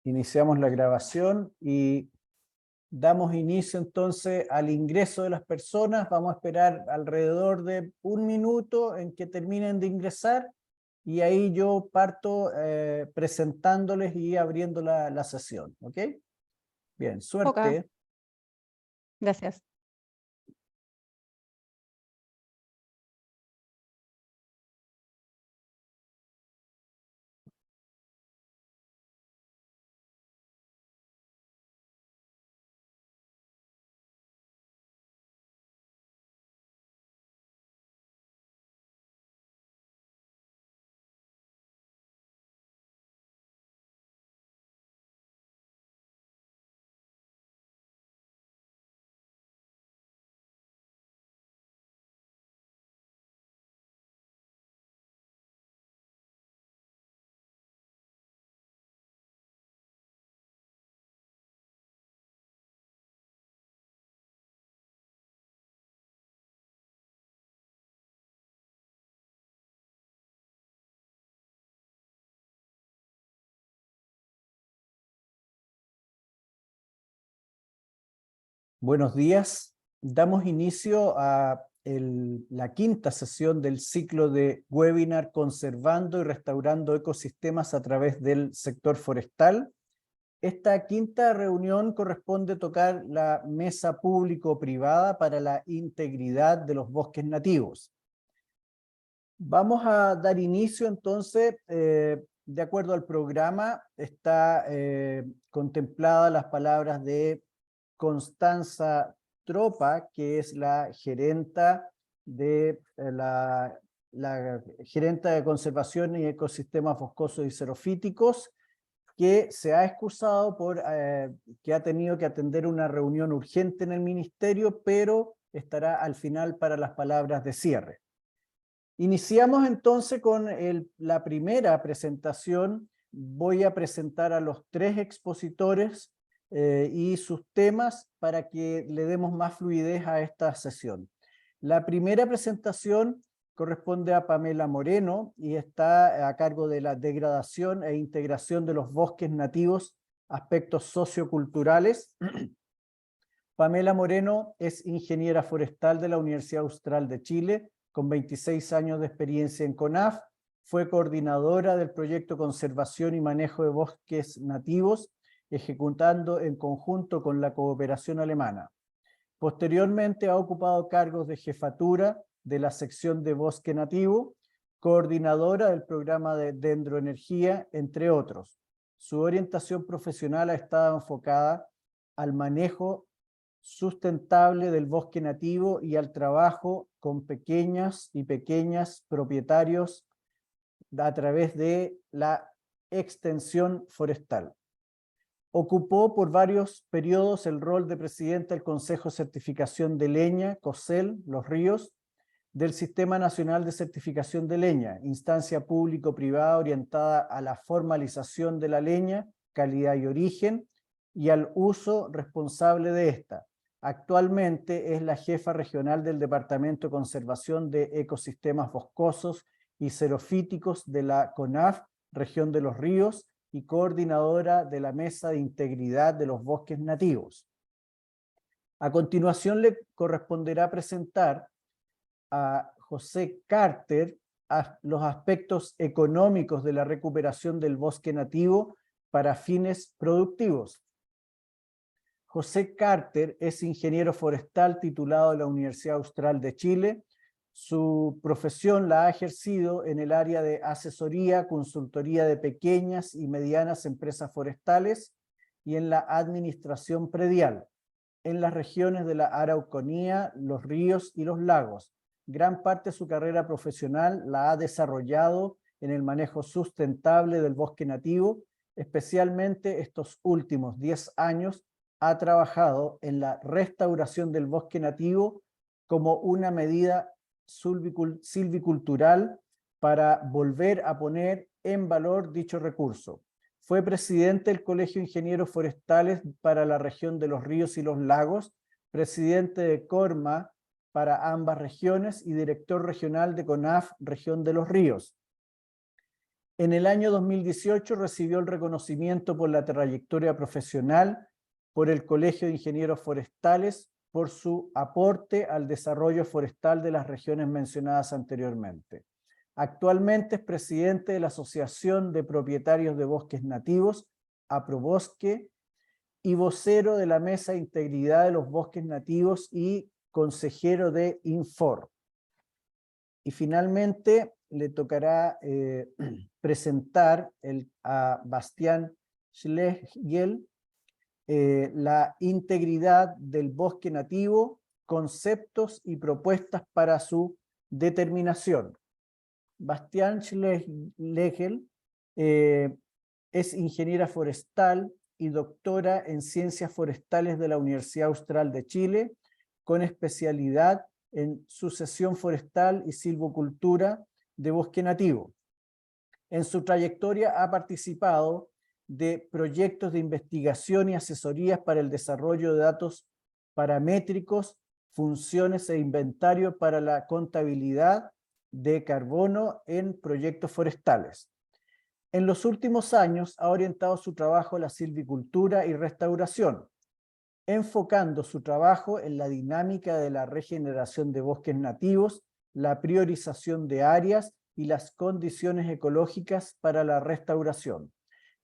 Iniciamos la grabación y damos inicio entonces al ingreso de las personas. Vamos a esperar alrededor de 1 minuto en que terminen de ingresar y ahí yo parto presentándoles y abriendo la sesión. ¿Ok? Bien, Ok, suerte. gracias. Buenos días. Damos inicio a la quinta sesión del ciclo de webinar Conservando y Restaurando Ecosistemas a través del sector forestal. Esta quinta reunión corresponde tocar la mesa público-privada para la integridad de los bosques nativos. Vamos a dar inicio entonces, de acuerdo al programa, está contemplada las palabras de Constanza Tropa, que es la gerenta de la gerenta de conservación y ecosistemas boscosos y xerofíticos, que se ha excusado por que ha tenido que atender una reunión urgente en el ministerio, pero estará al final para las palabras de cierre. Iniciamos entonces con la primera presentación. Voy a presentar a los 3 expositores y sus temas para que le demos más fluidez a esta sesión. La primera presentación corresponde a Pamela Moreno y está a cargo de la degradación e integración de los bosques nativos, aspectos socioculturales. Pamela Moreno es ingeniera forestal de la Universidad Austral de Chile, con 26 años de experiencia en CONAF. Fue coordinadora del proyecto Conservación y Manejo de Bosques Nativos, ejecutando en conjunto con la cooperación alemana. Posteriormente ha ocupado cargos de jefatura de la sección de bosque nativo, coordinadora del programa de dendroenergía, entre otros. Su orientación profesional ha estado enfocada al manejo sustentable del bosque nativo y al trabajo con pequeños propietarios a través de la extensión forestal. Ocupó por varios periodos el rol de presidente del Consejo de Certificación de Leña, COSEL, Los Ríos, del Sistema Nacional de Certificación de Leña, instancia público-privada orientada a la formalización de la leña, calidad y origen, y al uso responsable de esta. Actualmente es la jefa regional del Departamento de Conservación de Ecosistemas Boscosos y Xerofíticos de la CONAF, Región de los Ríos, y coordinadora de la Mesa de Integridad de los Bosques Nativos. A continuación le corresponderá presentar a José Carter los aspectos económicos de la recuperación del bosque nativo para fines productivos. José Carter es ingeniero forestal titulado de la Universidad Austral de Chile. Su profesión la ha ejercido en el área de asesoría, consultoría de pequeñas y medianas empresas forestales y en la administración predial, en las regiones de la Araucanía, los ríos y los lagos. Gran parte de su carrera profesional la ha desarrollado en el manejo sustentable del bosque nativo, especialmente estos últimos 10 años ha trabajado en la restauración del bosque nativo como una medida silvicultural para volver a poner en valor dicho recurso. Fue presidente del Colegio de Ingenieros Forestales para la región de los ríos y los lagos, presidente de CORMA para ambas regiones y director regional de CONAF, región de los ríos. En el año 2018 recibió el reconocimiento por la trayectoria profesional por el Colegio de Ingenieros Forestales por su aporte al desarrollo forestal de las regiones mencionadas anteriormente. Actualmente es presidente de la Asociación de Propietarios de Bosques Nativos, Aprobosque, y vocero de la Mesa de Integridad de los Bosques Nativos y consejero de Infor. Y finalmente le tocará presentar a Bastián Schlegel la integridad del bosque nativo, conceptos y propuestas para su determinación. Bastián Schlegel es ingeniera forestal y doctora en Ciencias Forestales de la Universidad Austral de Chile, con especialidad en sucesión forestal y silvicultura de bosque nativo. En su trayectoria ha participado de proyectos de investigación y asesorías para el desarrollo de datos paramétricos, funciones e inventario para la contabilidad de carbono en proyectos forestales. En los últimos años ha orientado su trabajo a la silvicultura y restauración, enfocando su trabajo en la dinámica de la regeneración de bosques nativos, la priorización de áreas y las condiciones ecológicas para la restauración.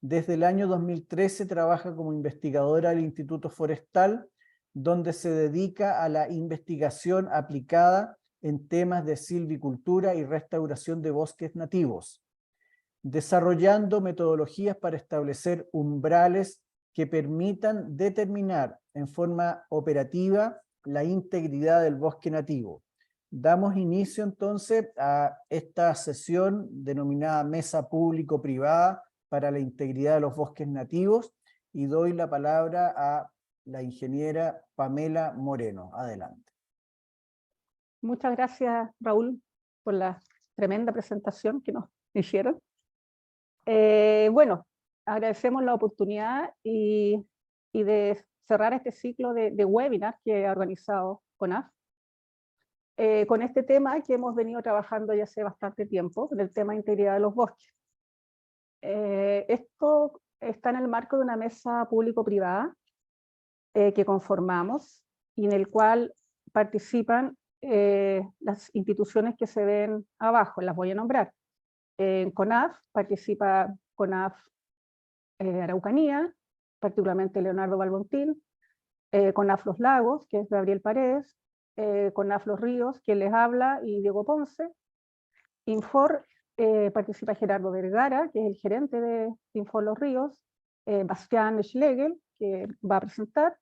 Desde el año 2013 trabaja como investigadora del Instituto Forestal, donde se dedica a la investigación aplicada en temas de silvicultura y restauración de bosques nativos, desarrollando metodologías para establecer umbrales que permitan determinar en forma operativa la integridad del bosque nativo. Damos inicio entonces a esta sesión denominada Mesa Público-Privada para la Integridad de los Bosques Nativos y doy la palabra a la ingeniera Pamela Moreno. Adelante. Muchas gracias, Raúl, por la tremenda presentación que nos hicieron. Bueno, agradecemos la oportunidad y de cerrar este ciclo de webinar que ha organizado CONAF, con este tema que hemos venido trabajando ya hace bastante tiempo, del tema de integridad de los bosques. Esto está en el marco de una mesa público-privada que conformamos y en el cual participan las instituciones que se ven abajo, las voy a nombrar. En CONAF participa CONAF Araucanía, particularmente Leonardo Balbontín, CONAF Los Lagos, que es Gabriel Paredes, CONAF Los Ríos, quien les habla, y Diego Ponce. Infor participa Gerardo Vergara, que es el gerente de Infor Los Ríos, Bastián Schlegel, que va a presentar,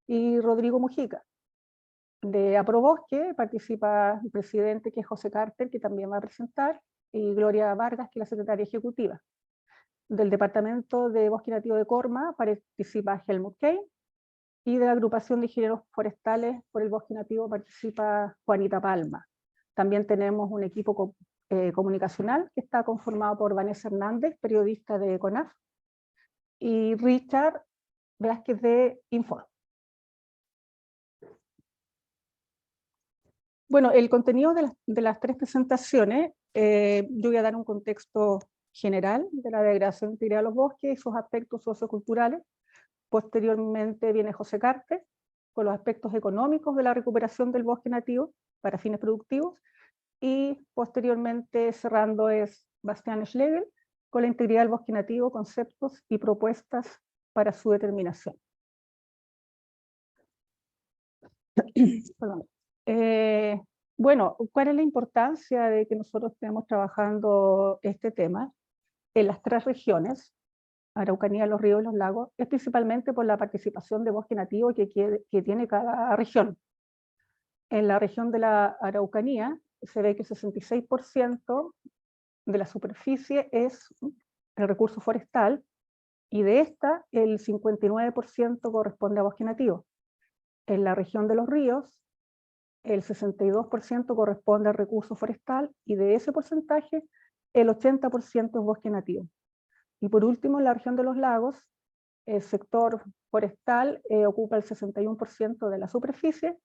y Rodrigo Mujica. De Aprobosque participa el presidente, que es José Carter, que también va a presentar, y Gloria Vargas, que es la secretaria ejecutiva. Del Departamento de Bosque Nativo de Corma participa Helmut Kane, y de la Agrupación de Ingenieros Forestales por el Bosque Nativo participa Juanita Palma. También tenemos un equipo comunicacional que está conformado por Vanessa Hernández, periodista de CONAF, y Richard Velázquez de Infor. Bueno, el contenido de las tres presentaciones, yo voy a dar un contexto general de la degradación integral de los bosques y sus aspectos socioculturales. Posteriormente viene José Carter con los aspectos económicos de la recuperación del bosque nativo para fines productivos, y posteriormente cerrando es Bastián Schlegel con la integridad del bosque nativo, conceptos y propuestas para su determinación. Perdón. Bueno, ¿cuál es la importancia de que nosotros estemos trabajando este tema en las tres regiones, Araucanía, Los Ríos y Los Lagos? Es principalmente por la participación de bosque nativo que tiene cada región. En la región de la Araucanía se ve que el 66% de la superficie es el recurso forestal, y de esta el 59% corresponde a bosque nativo. En la región de Los Ríos el 62% corresponde al recurso forestal, y de ese porcentaje el 80% es bosque nativo. Y por último, en la región de Los Lagos, el sector forestal ocupa el 61% de la superficie,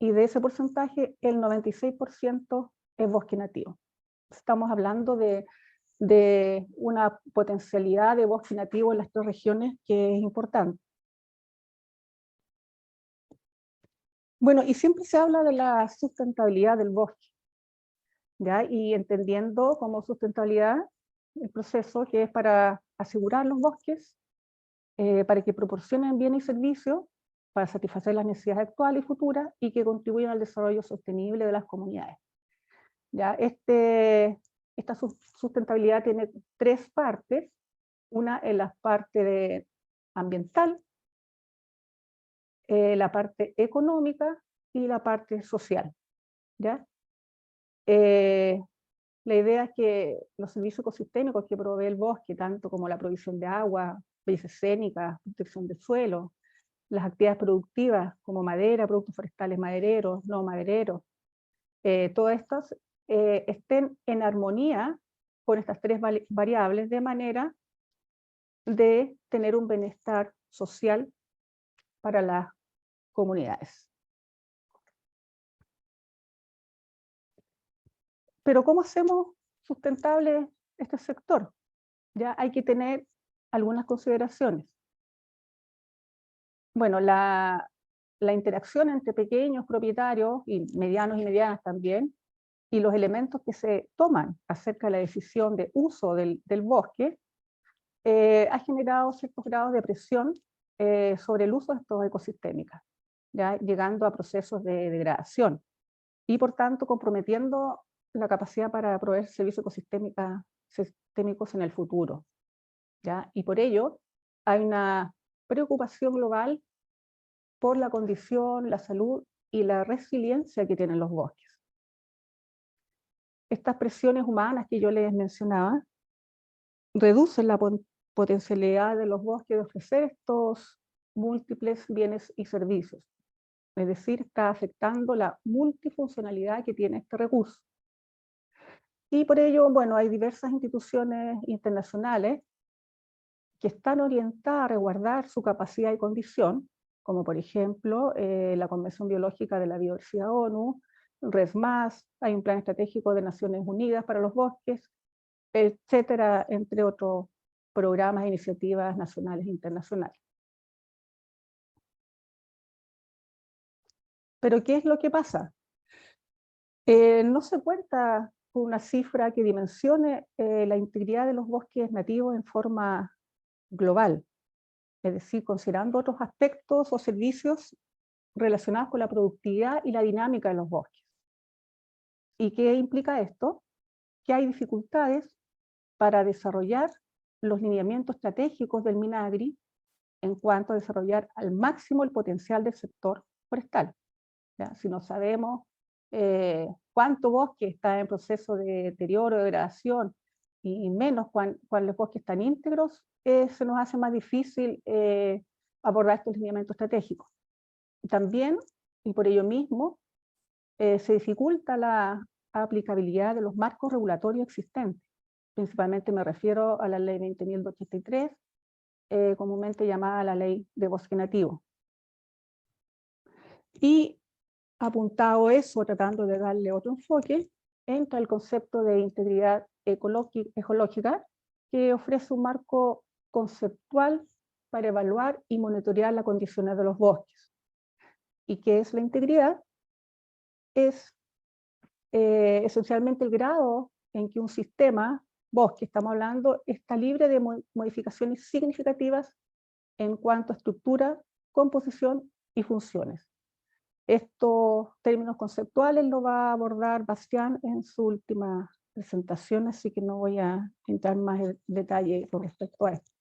y de ese porcentaje el 96% es bosque nativo. Estamos hablando de de una potencialidad de bosque nativo en las 3 regiones que es importante. Bueno, y siempre se habla de la sustentabilidad del bosque, ¿ya? Y entendiendo como sustentabilidad el proceso que es para asegurar los bosques, para que proporcionen bienes y servicios, para satisfacer las necesidades actuales y futuras, y que contribuyan al desarrollo sostenible de las comunidades. ¿Ya? Esta sustentabilidad tiene 3 partes. Una es la parte ambiental, la parte económica y la parte social, ¿ya? La idea es que los servicios ecosistémicos que provee el bosque, tanto como la provisión de agua, belleza escénica, protección del suelo, las actividades productivas como madera, productos forestales madereros, no madereros, todas estas estén en armonía con estas 3 variables, de manera de tener un bienestar social para las comunidades. Pero ¿cómo hacemos sustentable este sector? Ya hay que tener algunas consideraciones. Bueno, la interacción entre pequeños propietarios y medianas también, y los elementos que se toman acerca de la decisión de uso del bosque, ha generado ciertos grados de presión sobre el uso de estos ecosistémicos, ¿ya? Llegando a procesos de degradación, y por tanto comprometiendo la capacidad para proveer servicios ecosistémicos en el futuro, ¿ya? Y por ello hay una preocupación global por la condición, la salud y la resiliencia que tienen los bosques. Estas presiones humanas que yo les mencionaba reducen la potencialidad de los bosques de ofrecer estos múltiples bienes y servicios. Es decir, está afectando la multifuncionalidad que tiene este recurso. Y por ello, bueno, hay diversas instituciones internacionales que están orientadas a resguardar su capacidad y condición, como por ejemplo la Convención Biológica de la Biodiversidad ONU, RESMAS, hay un plan estratégico de Naciones Unidas para los bosques, etcétera, entre otros programas e iniciativas nacionales e internacionales. Pero ¿qué es lo que pasa? No se cuenta con una cifra que dimensione la integridad de los bosques nativos en forma global, es decir, considerando otros aspectos o servicios relacionados con la productividad y la dinámica de los bosques. ¿Y qué implica esto? Que hay dificultades para desarrollar los lineamientos estratégicos del MINAGRI en cuanto a desarrollar al máximo el potencial del sector forestal, ¿ya? Si no sabemos cuánto bosque está en proceso de deterioro, de degradación, y menos cuáles bosques están íntegros, se nos hace más difícil abordar estos lineamientos estratégicos. También, y por ello mismo, se dificulta la aplicabilidad de los marcos regulatorios existentes. Principalmente me refiero a la ley 20.283, comúnmente llamada la ley de bosque nativo. Y apuntado eso, tratando de darle otro enfoque, entra el concepto de integridad ecológica, que ofrece un marco conceptual para evaluar y monitorear las condiciones de los bosques. ¿Y qué es la integridad? Es esencialmente el grado en que un sistema, bosque estamos hablando, está libre de modificaciones significativas en cuanto a estructura, composición y funciones. Estos términos conceptuales lo va a abordar Bastián en su última presentación, así que no voy a entrar más en detalle con respecto a esto.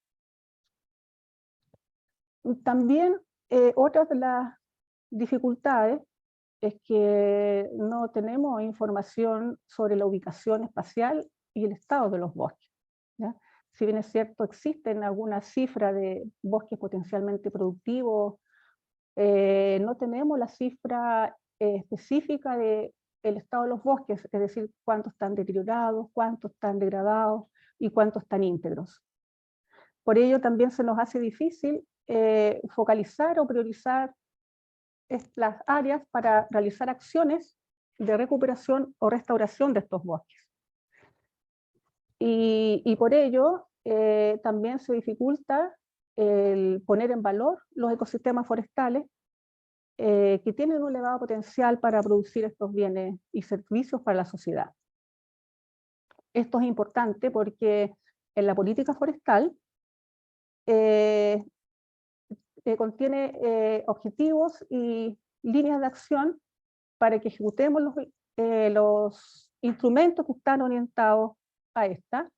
También otra de las dificultades es que no tenemos información sobre la ubicación espacial y el estado de los bosques, ¿ya? Si bien es cierto, existen algunas cifras de bosques potencialmente productivos, no tenemos la cifra específica del estado de los bosques, es decir, cuántos están deteriorados, cuántos están degradados y cuántos están íntegros. Por ello también se nos hace difícil focalizar o priorizar las áreas para realizar acciones de recuperación o restauración de estos bosques. Y por ello también se dificulta el poner en valor los ecosistemas forestales que tienen un elevado potencial para producir estos bienes y servicios para la sociedad. Esto es importante porque en la política forestal contiene objetivos y líneas de acción para que ejecutemos los instrumentos que están orientados a esta,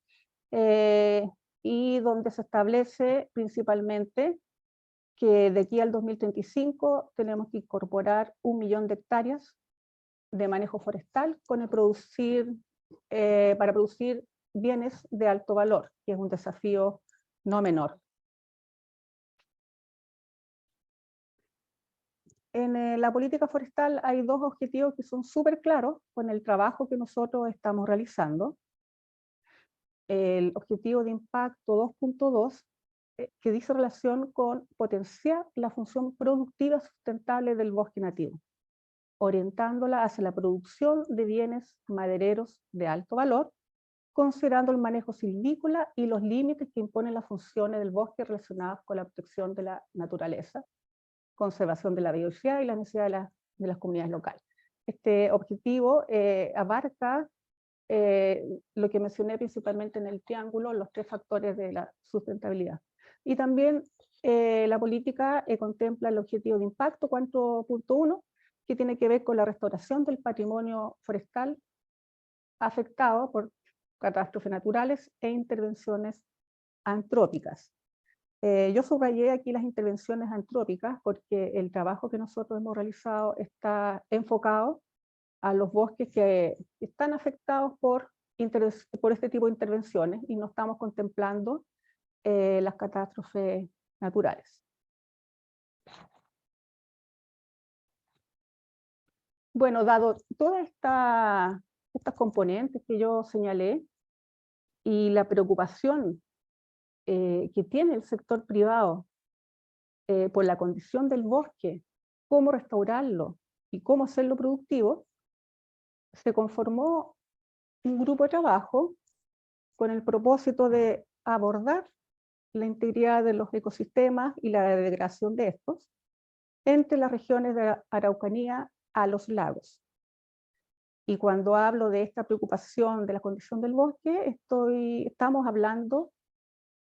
y donde se establece principalmente que de aquí al 2035 tenemos que incorporar 1 millón de hectáreas de manejo forestal con el para producir bienes de alto valor, que es un desafío no menor. En la política forestal hay dos objetivos que son súper claros con el trabajo que nosotros estamos realizando. El objetivo de impacto 2.2, que dice relación con potenciar la función productiva sustentable del bosque nativo, orientándola hacia la producción de bienes madereros de alto valor, considerando el manejo silvícola y los límites que imponen las funciones del bosque relacionadas con la protección de la naturaleza, conservación de la biodiversidad y la necesidad de las comunidades locales. Este objetivo abarca lo que mencioné principalmente en el triángulo, los 3 factores de la sustentabilidad. Y también la política contempla el objetivo de impacto 4.1, que tiene que ver con la restauración del patrimonio forestal afectado por catástrofes naturales e intervenciones antrópicas. Yo subrayé aquí las intervenciones antrópicas porque el trabajo que nosotros hemos realizado está enfocado a los bosques que están afectados por este tipo de intervenciones y no estamos contemplando las catástrofes naturales. Bueno, dado todas estas componentes que yo señalé y la preocupación que tiene el sector privado por la condición del bosque, cómo restaurarlo y cómo hacerlo productivo, se conformó un grupo de trabajo con el propósito de abordar la integridad de los ecosistemas y la degradación de estos entre las regiones de la Araucanía a los lagos. Y cuando hablo de esta preocupación de la condición del bosque, estamos hablando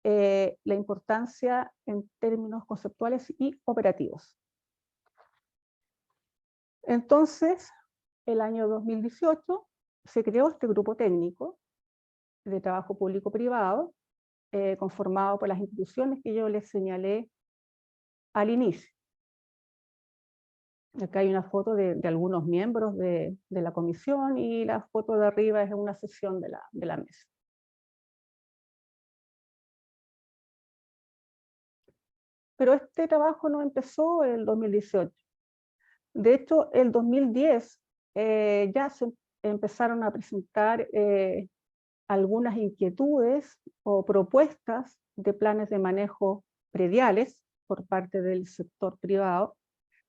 la importancia en términos conceptuales y operativos. Entonces, el año 2018 se creó este grupo técnico de trabajo público-privado, conformado por las instituciones que yo les señalé al inicio. Acá hay una foto de algunos miembros de la comisión y la foto de arriba es una sesión de la mesa. Pero este trabajo no empezó en el 2018. De hecho, el 2010 ya se empezaron a presentar algunas inquietudes o propuestas de planes de manejo prediales por parte del sector privado,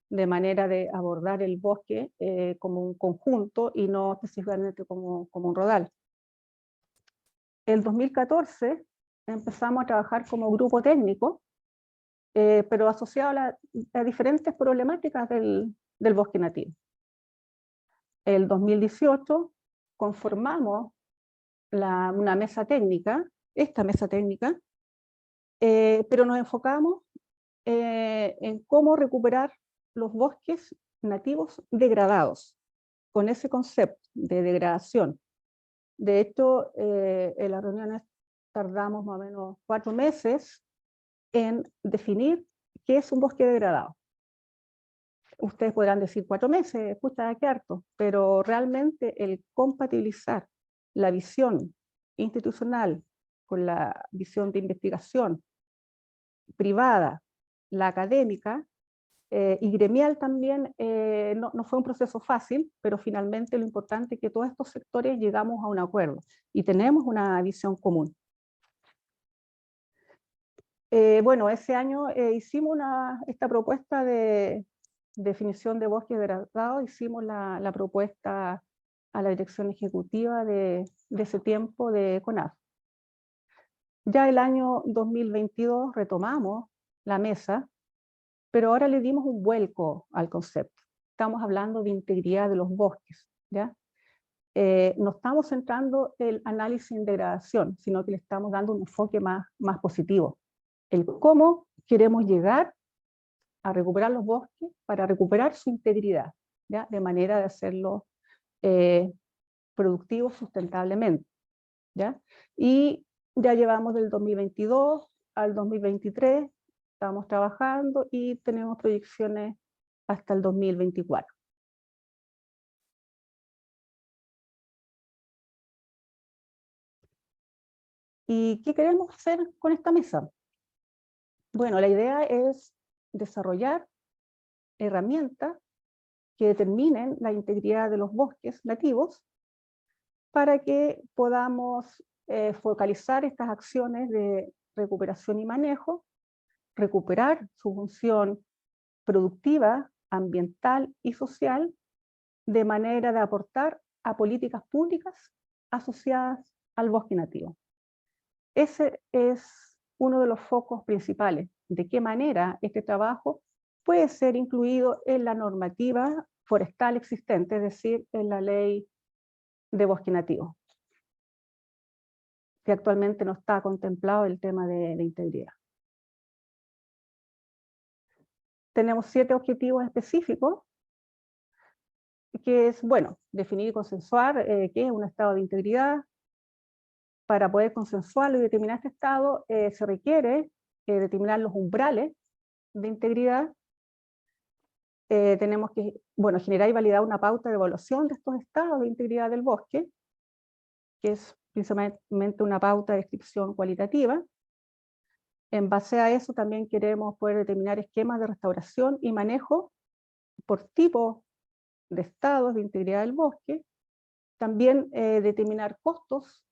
de manera de abordar el bosque como un conjunto y no específicamente como un rodal. En 2014 empezamos a trabajar como grupo técnico, pero asociado a diferentes problemáticas del bosque nativo. El 2018 conformamos una mesa técnica, esta mesa técnica, pero nos enfocamos en cómo recuperar los bosques nativos degradados, con ese concepto de degradación. De hecho, en las reuniones tardamos más o menos 4 meses en definir qué es un bosque degradado. Ustedes podrán decir 4 meses, pucha, qué harto, pero realmente el compatibilizar la visión institucional con la visión de investigación privada, la académica, y gremial también, no fue un proceso fácil, pero finalmente lo importante es que todos estos sectores llegamos a un acuerdo y tenemos una visión común. Bueno, ese año hicimos esta propuesta de definición de bosques degradados, hicimos la propuesta a la dirección ejecutiva de ese tiempo de CONAF. Ya el año 2022 retomamos la mesa, pero ahora le dimos un vuelco al concepto. Estamos hablando de integridad de los bosques, ¿ya? No estamos centrando el análisis en degradación, sino que le estamos dando un enfoque más positivo. El cómo queremos llegar a recuperar los bosques para recuperar su integridad, ¿ya? De manera de hacerlo productivo sustentablemente, ¿ya? Y ya llevamos del 2022 al 2023, estamos trabajando y tenemos proyecciones hasta el 2024. ¿Y qué queremos hacer con esta mesa? Bueno, la idea es desarrollar herramientas que determinen la integridad de los bosques nativos para que podamos focalizar estas acciones de recuperación y manejo, recuperar su función productiva, ambiental y social, de manera de aportar a políticas públicas asociadas al bosque nativo. Ese es uno de los focos principales, de qué manera este trabajo puede ser incluido en la normativa forestal existente, es decir, en la ley de bosque nativo, que actualmente no está contemplado el tema de integridad. Tenemos 7 objetivos específicos, que es, bueno, definir y consensuar qué es un estado de integridad. Para poder consensuarlo y determinar este estado, se requiere determinar los umbrales de integridad. Tenemos que, bueno, generar y validar una pauta de evaluación de estos estados de integridad del bosque, que es principalmente una pauta de descripción cualitativa. En base a eso también queremos poder determinar esquemas de restauración y manejo por tipo de estados de integridad del bosque. También determinar costos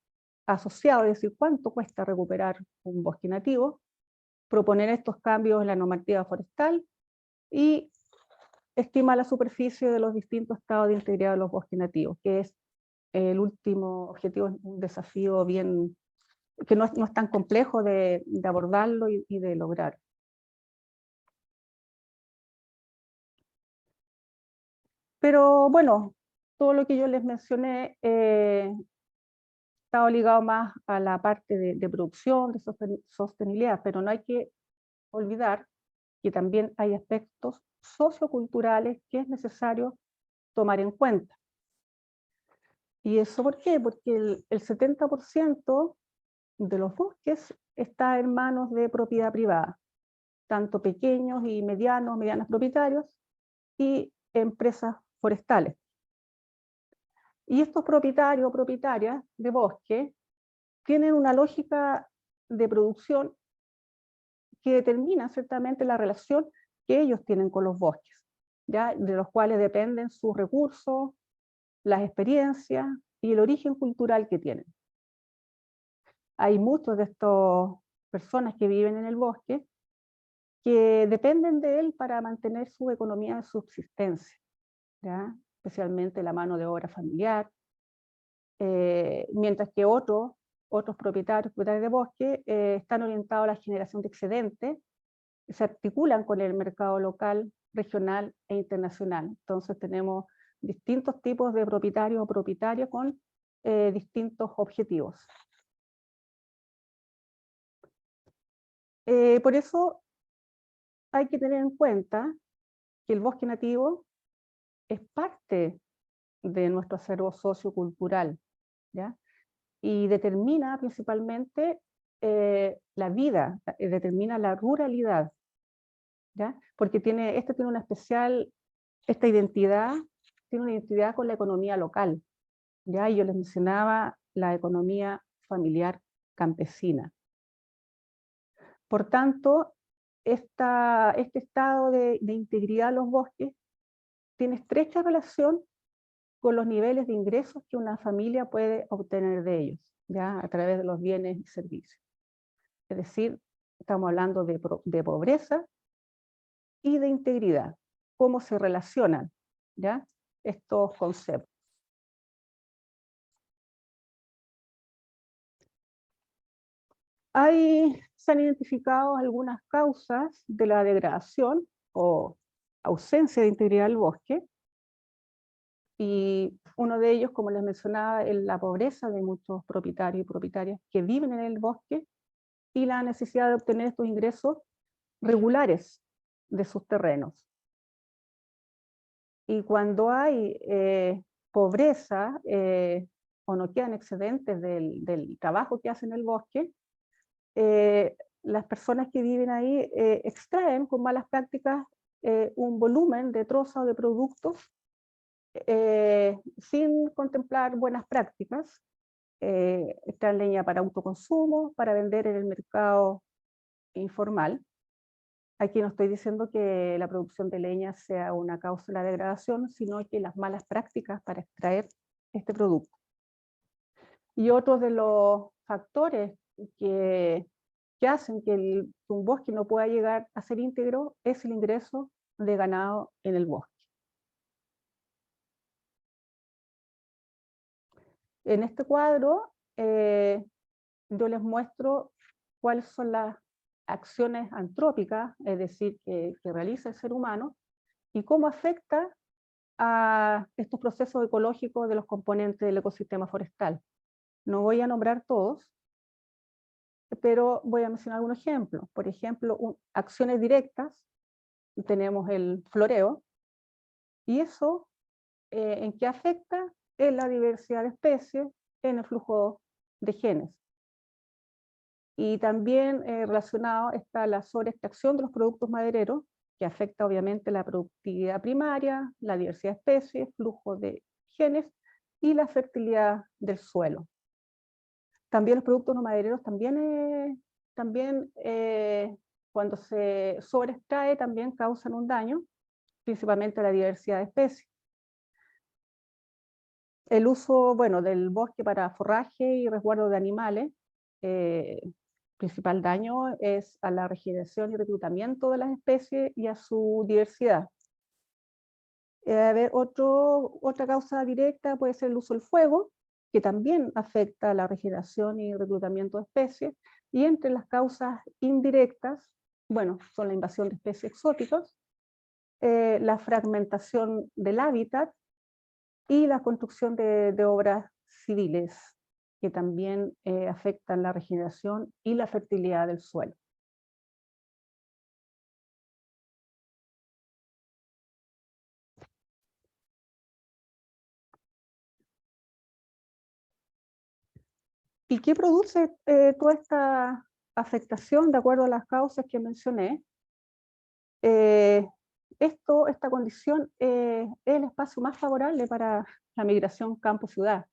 asociados, es decir, cuánto cuesta recuperar un bosque nativo, proponer estos cambios en la normativa forestal y estimar la superficie de los distintos estados de integridad de los bosques nativos, que es el último objetivo, es un desafío bien, que no es tan complejo de abordarlo y de lograr. Pero bueno, todo lo que yo les mencioné estaba ligado más a la parte de producción, de sostenibilidad, pero no hay que olvidar que también hay aspectos socioculturales que es necesario tomar en cuenta. ¿Y eso por qué? Porque el 70% de los bosques está en manos de propiedad privada, tanto pequeños y medianos propietarios y empresas forestales. Y estos propietarios o propietarias de bosque tienen una lógica de producción que determina ciertamente la relación que ellos tienen con los bosques, ¿ya? De los cuales dependen sus recursos, las experiencias y el origen cultural que tienen. Hay muchos de estas personas que viven en el bosque que dependen de él para mantener su economía de subsistencia, ¿ya? Especialmente la mano de obra familiar, mientras que otros propietarios de bosque están orientados a la generación de excedentes, se articulan con el mercado local, regional e internacional. Entonces tenemos distintos tipos de propietarios o propietarias con distintos objetivos. Por eso hay que tener en cuenta que el bosque nativo es parte de nuestro acervo sociocultural, ¿ya? Y determina principalmente la vida, determina la ruralidad, ¿ya? Porque tiene una especial, esta identidad, tiene una identidad con la economía local, ¿ya? Y yo les mencionaba la economía familiar campesina. Por tanto, este estado de integridad de los bosques tiene estrecha relación con los niveles de ingresos que una familia puede obtener de ellos, ¿ya? A través de los bienes y servicios. Es decir, estamos hablando de pobreza y de integridad. ¿Cómo se relacionan, ¿ya? Estos conceptos? Se han identificado algunas causas de la degradación o ausencia de integridad del bosque, y uno de ellos, como les mencionaba, es la pobreza de muchos propietarios y propietarias que viven en el bosque y la necesidad de obtener estos ingresos regulares de sus terrenos. Y cuando hay pobreza o no quedan excedentes del trabajo que hacen en el bosque, las personas que viven ahí extraen con malas prácticas un volumen de trozos o de productos sin contemplar buenas prácticas. Extraen leña para autoconsumo, para vender en el mercado informal. Aquí no estoy diciendo que la producción de leña sea una causa de la degradación, sino que las malas prácticas para extraer este producto. Y otro de los factores que hacen que un bosque no pueda llegar a ser íntegro es el ingreso de ganado en el bosque. En este cuadro yo les muestro cuáles son las acciones antrópicas, es decir, que realiza el ser humano, y cómo afecta a estos procesos ecológicos de los componentes del ecosistema forestal. No voy a nombrar todos, pero voy a mencionar algunos ejemplos. Por ejemplo, acciones directas, tenemos el floreo, y eso ¿en qué afecta? En la diversidad de especies, en el flujo de genes. Y también relacionado está la sobreextracción de los productos madereros, que afecta obviamente la productividad primaria, la diversidad de especies, flujo de genes y la fertilidad del suelo. También los productos no madereros cuando se sobreextrae también causan un daño, principalmente a la diversidad de especies. El uso, bueno, del bosque para forraje y resguardo de animales, principal daño es a la regeneración y reclutamiento de las especies y a su diversidad. Otra causa directa puede ser el uso del fuego, que también afecta a la regeneración y reclutamiento de especies, y entre las causas indirectas, bueno, son la invasión de especies exóticas, la fragmentación del hábitat y la construcción de obras civiles, que también afectan la regeneración y la fertilidad del suelo. ¿Y qué produce toda esta afectación de acuerdo a las causas que mencioné? Esta condición es el espacio más favorable para la migración campo-ciudad.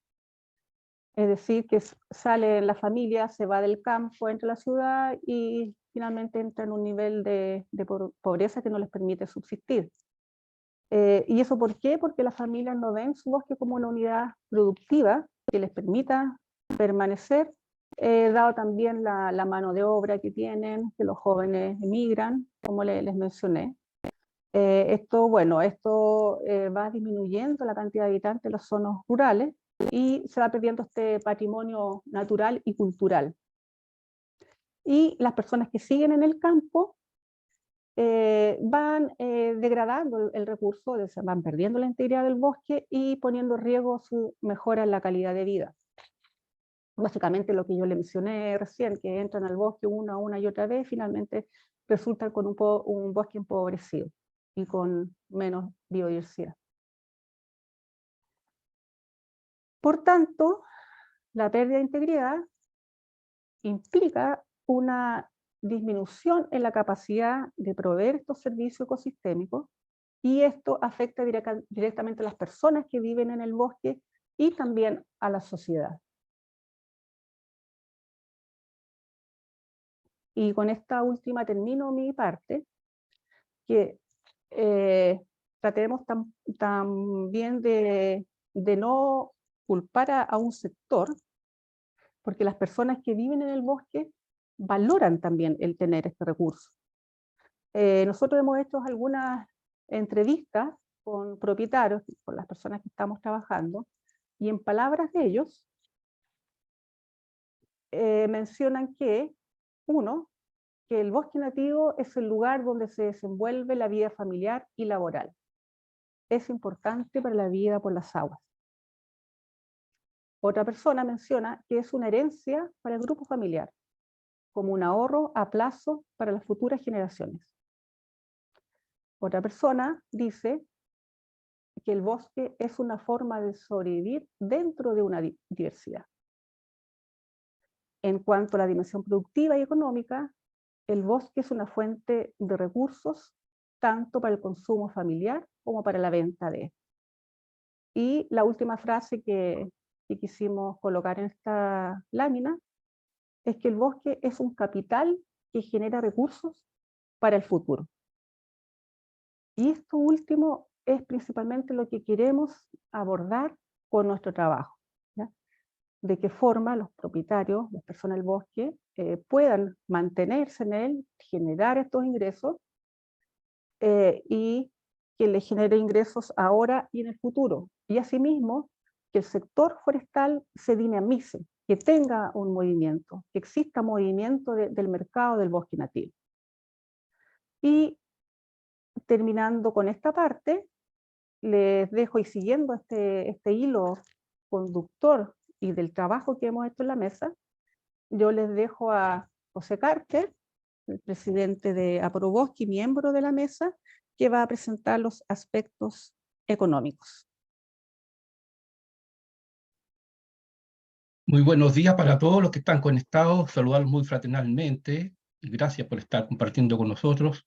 Es decir, que sale la familia, se va del campo, entra a la ciudad y finalmente entra en un nivel de pobreza que no les permite subsistir. ¿Y eso por qué? Porque las familias no ven su bosque como una unidad productiva que les permita permanecer, dado también la mano de obra que tienen, que los jóvenes emigran, como les mencioné. Esto va disminuyendo la cantidad de habitantes en las zonas rurales y se va perdiendo este patrimonio natural y cultural. Y las personas que siguen en el campo van degradando el recurso, van perdiendo la integridad del bosque y poniendo en riesgo su mejora en la calidad de vida. Básicamente lo que yo le mencioné recién, que entran al bosque una y otra vez, finalmente resultan con un bosque empobrecido y con menos biodiversidad. Por tanto, la pérdida de integridad implica una disminución en la capacidad de proveer estos servicios ecosistémicos, y esto afecta directamente a las personas que viven en el bosque y también a la sociedad. Y con esta última termino mi parte, que tratemos también de no culpar a un sector, porque las personas que viven en el bosque valoran también el tener este recurso. Nosotros hemos hecho algunas entrevistas con propietarios, con las personas que estamos trabajando, y en palabras de ellos mencionan que Uno, que el bosque nativo es el lugar donde se desenvuelve la vida familiar y laboral. Es importante para la vida por las aguas. Otra persona menciona que es una herencia para el grupo familiar, como un ahorro a plazo para las futuras generaciones. Otra persona dice que el bosque es una forma de sobrevivir dentro de una diversidad. En cuanto a la dimensión productiva y económica, el bosque es una fuente de recursos tanto para el consumo familiar como para la venta de estos. Y la última frase que quisimos colocar en esta lámina es que el bosque es un capital que genera recursos para el futuro. Y esto último es principalmente lo que queremos abordar con nuestro trabajo, ¿ya? De qué forma los propietarios, las personas del bosque, puedan mantenerse en él, generar estos ingresos y que le genere ingresos ahora y en el futuro. Y asimismo, que el sector forestal se dinamice, que tenga un movimiento, que exista movimiento del mercado del bosque nativo. Y terminando con esta parte, les dejo y siguiendo este hilo conductor y del trabajo que hemos hecho en la mesa, yo les dejo a José Carter, el presidente de Aprobosque y miembro de la mesa, que va a presentar los aspectos económicos. Muy buenos días para todos los que están conectados, saludarlos muy fraternalmente y gracias por estar compartiendo con nosotros.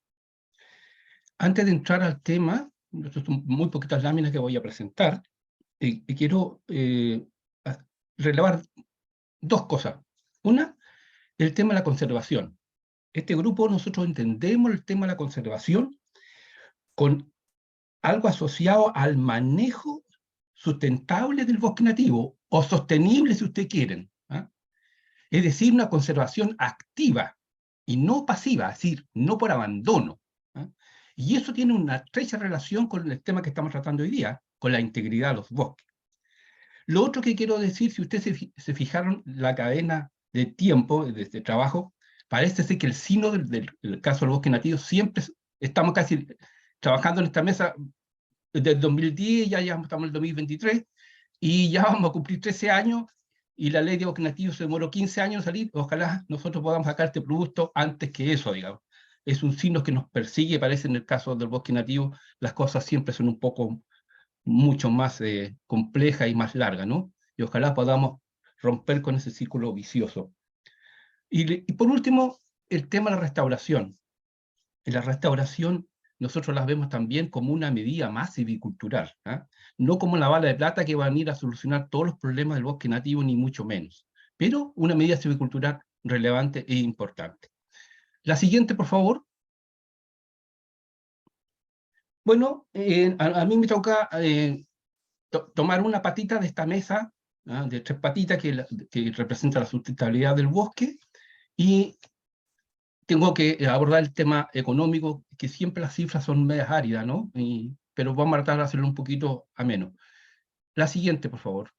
Antes de entrar al tema, son muy poquitas láminas que voy a presentar, y quiero relevar dos cosas. Una, el tema de la conservación. Este grupo nosotros entendemos el tema de la conservación con algo asociado al manejo sustentable del bosque nativo, o sostenible si ustedes quieren. Es decir, una conservación activa y no pasiva, es decir, no por abandono. Y eso tiene una estrecha relación con el tema que estamos tratando hoy día, con la integridad de los bosques. Lo otro que quiero decir, si ustedes se fijaron la cadena de tiempo, de este trabajo, parece ser que el sino del caso del bosque nativo siempre estamos casi trabajando en esta mesa desde el 2010, ya estamos en el 2023, y ya vamos a cumplir 13 años, y la ley de bosque nativo se demoró 15 años en salir. Ojalá nosotros podamos sacar este producto antes que eso, digamos. Es un signo que nos persigue, parece en el caso del bosque nativo, las cosas siempre son un poco, mucho más complejas y más largas, ¿no? Y ojalá podamos romper con ese círculo vicioso. Y por último, el tema de la restauración. En la restauración nosotros las vemos también como una medida más civicultural, no como la bala de plata que va a venir a solucionar todos los problemas del bosque nativo, ni mucho menos, pero una medida civicultural relevante e importante. La siguiente, por favor. Bueno, a mí me toca tomar una patita de esta mesa, de tres patitas que representa la sustentabilidad del bosque, y tengo que abordar el tema económico, que siempre las cifras son medias áridas, ¿no? Pero vamos a tratar de hacerlo un poquito ameno. La siguiente, por favor.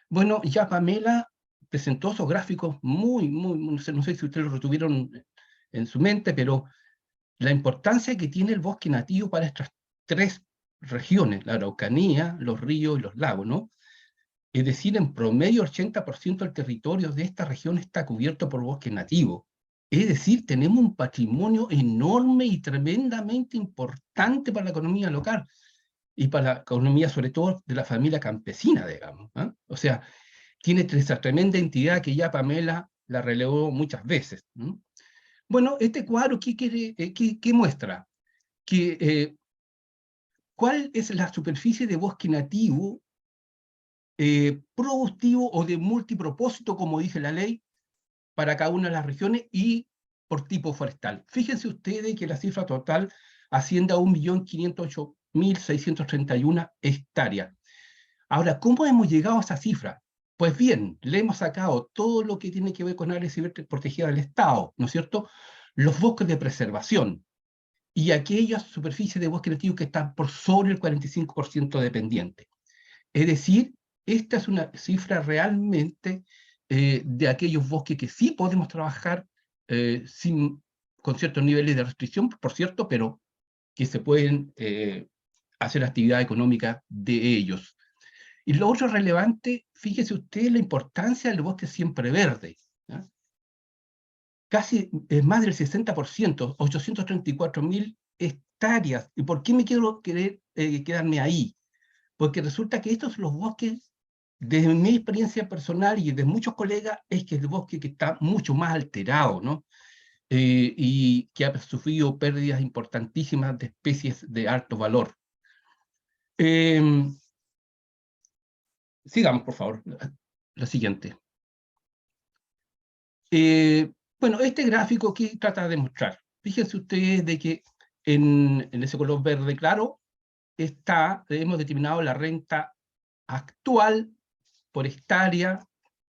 Bueno, ya Pamela presentó esos gráficos no sé si ustedes lo retuvieron en su mente, pero la importancia que tiene el bosque nativo para estas tres regiones, la Araucanía, los ríos y los lagos, ¿no? Es decir, en promedio el 80% del territorio de esta región está cubierto por bosque nativo. Es decir, tenemos un patrimonio enorme y tremendamente importante para la economía local y para la economía, sobre todo, de la familia campesina, digamos. O sea, tiene esa tremenda entidad que ya Pamela la relevó muchas veces. Bueno, este cuadro, ¿qué muestra? ¿Cuál es la superficie de bosque nativo productivo o de multipropósito, como dice la ley, para cada una de las regiones y por tipo forestal? Fíjense ustedes que la cifra total asciende a 1.508.631 hectáreas. Ahora, ¿cómo hemos llegado a esa cifra? Pues bien, le hemos sacado todo lo que tiene que ver con áreas protegidas del Estado, ¿no es cierto? Los bosques de preservación y aquellas superficies de bosque nativo que están por sobre el 45% dependiente. Es decir, esta es una cifra realmente de aquellos bosques que sí podemos trabajar con ciertos niveles de restricción, por cierto, pero que se pueden hacer actividad económica de ellos. Y lo otro relevante, fíjese usted la importancia del bosque siempre verde. ¿Ya? Casi más del 60%, 834.000 hectáreas. ¿Y por qué me quiero quedarme ahí? Porque resulta que estos son los bosques, desde mi experiencia personal y de muchos colegas, es que es el bosque que está mucho más alterado, ¿no? Y que ha sufrido pérdidas importantísimas de especies de alto valor. Sigamos, por favor, la siguiente. Bueno, este gráfico que trata de mostrar, fíjense ustedes de que en ese color verde claro hemos determinado la renta actual por hectárea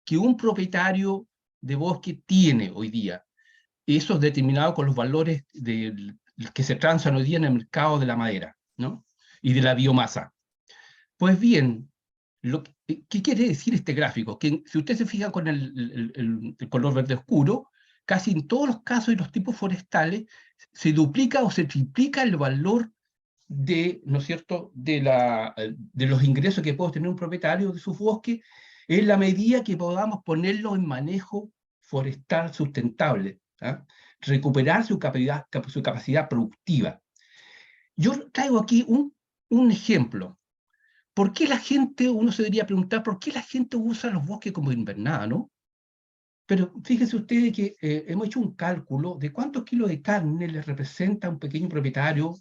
que un propietario de bosque tiene hoy día. Eso es determinado con los valores que se transan hoy día en el mercado de la madera, ¿no? Y de la biomasa. Pues bien, ¿qué quiere decir este gráfico? Que si usted se fija con el color verde oscuro, casi en todos los casos de los tipos forestales se duplica o se triplica el valor ¿no es cierto?, de los ingresos que puede tener un propietario de sus bosques, en la medida que podamos ponerlo en manejo forestal sustentable, ¿ah? Recuperar su capacidad productiva. Yo traigo aquí un ejemplo. ¿Por qué la gente, uno se debería preguntar, por qué la gente usa los bosques como invernada, ¿no? Pero fíjense ustedes que hemos hecho un cálculo de cuántos kilos de carne le representa a un pequeño propietario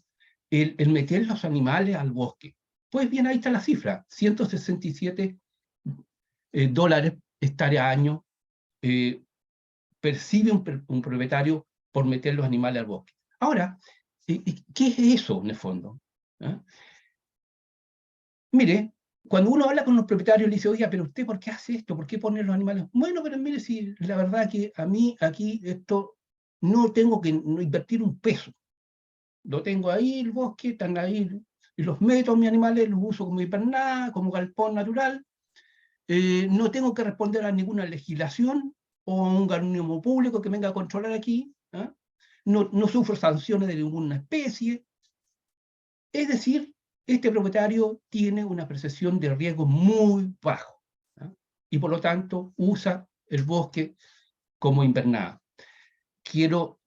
el meter los animales al bosque. Pues bien, ahí está la cifra, 167 dólares hectárea año percibe un propietario por meter los animales al bosque. Ahora, ¿qué es eso en el fondo? ¿Ah? Mire, cuando uno habla con los propietarios, le dice, oiga, pero usted, ¿por qué hace esto? ¿Por qué pone los animales? Bueno, pero mire, si la verdad que a mí aquí esto no tengo que invertir un peso. Lo tengo ahí, el bosque, están ahí, y los meto a mis animales, los uso como hibernada, como galpón natural. No tengo que responder a ninguna legislación o a un organismo público que venga a controlar aquí. ¿Ah? No sufro sanciones de ninguna especie. Es decir, este propietario tiene una percepción de riesgo muy bajo, ¿no? Y por lo tanto usa el bosque como invernada. Quiero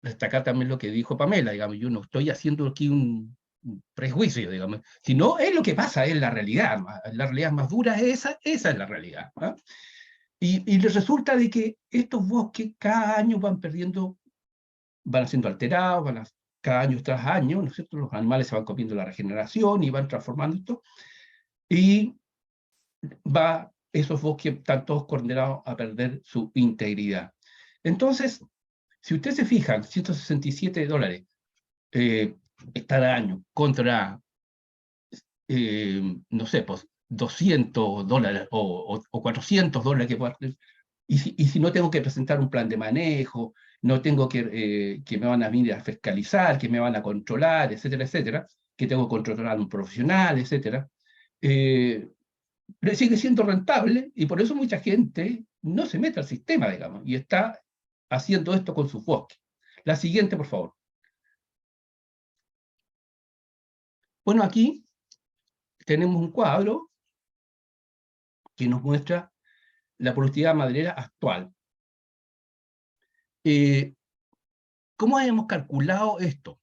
destacar también lo que dijo Pamela, digamos, yo no estoy haciendo aquí un prejuicio, digamos, sino es lo que pasa, es la realidad más dura es esa es la realidad, ¿no? Y les resulta de que estos bosques cada año van perdiendo, van siendo alterados, cada año tras año, ¿no es cierto? Los animales se van comiendo la regeneración y van transformando esto, y esos bosques están todos condenados a perder su integridad. Entonces, si ustedes se fijan, 167 dólares cada año contra, no sé, pues 200 dólares o 400 dólares que pueda tener, y si no tengo que presentar un plan de manejo, no tengo que me van a venir a fiscalizar, que me van a controlar, etcétera, etcétera, que tengo que controlar a un profesional, etcétera, sigue siendo rentable y por eso mucha gente no se mete al sistema, digamos, y está haciendo esto con sus bosques. La siguiente, por favor. Bueno, aquí tenemos un cuadro que nos muestra la productividad maderera actual. ¿Cómo hemos calculado esto?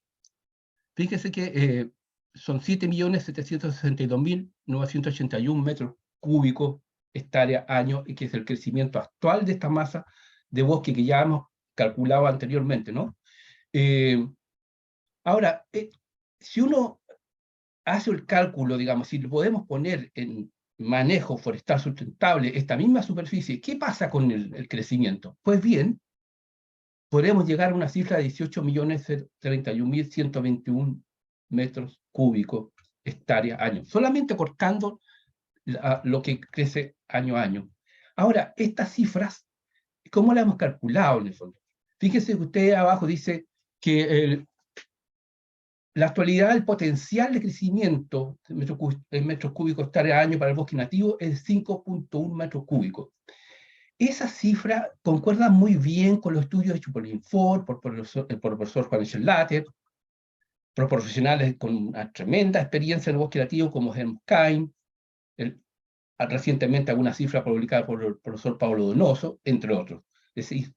Fíjese que son 7.762.981 metros cúbicos hectárea año, y que es el crecimiento actual de esta masa de bosque que ya hemos calculado anteriormente, ¿no? Ahora, si uno hace el cálculo, digamos, si lo podemos poner en manejo forestal sustentable esta misma superficie, ¿qué pasa con el crecimiento? Pues bien, podemos llegar a una cifra de 18.031.121 metros cúbicos hectárea año, solamente cortando lo que crece año a año. Ahora, estas cifras, ¿cómo las hemos calculado en el fondo? Fíjese que usted abajo dice que la actualidad, el potencial de crecimiento en metros cúbicos hectárea año para el bosque nativo es 5.1 metros cúbicos. esa cifra concuerda muy bien con los estudios hechos por el Infor, por el profesor Juan Latter, por profesionales con una tremenda experiencia en el bosque nativo como Helmut Kain, recientemente alguna cifra publicada por el profesor Pablo Donoso, entre otros. Es decir,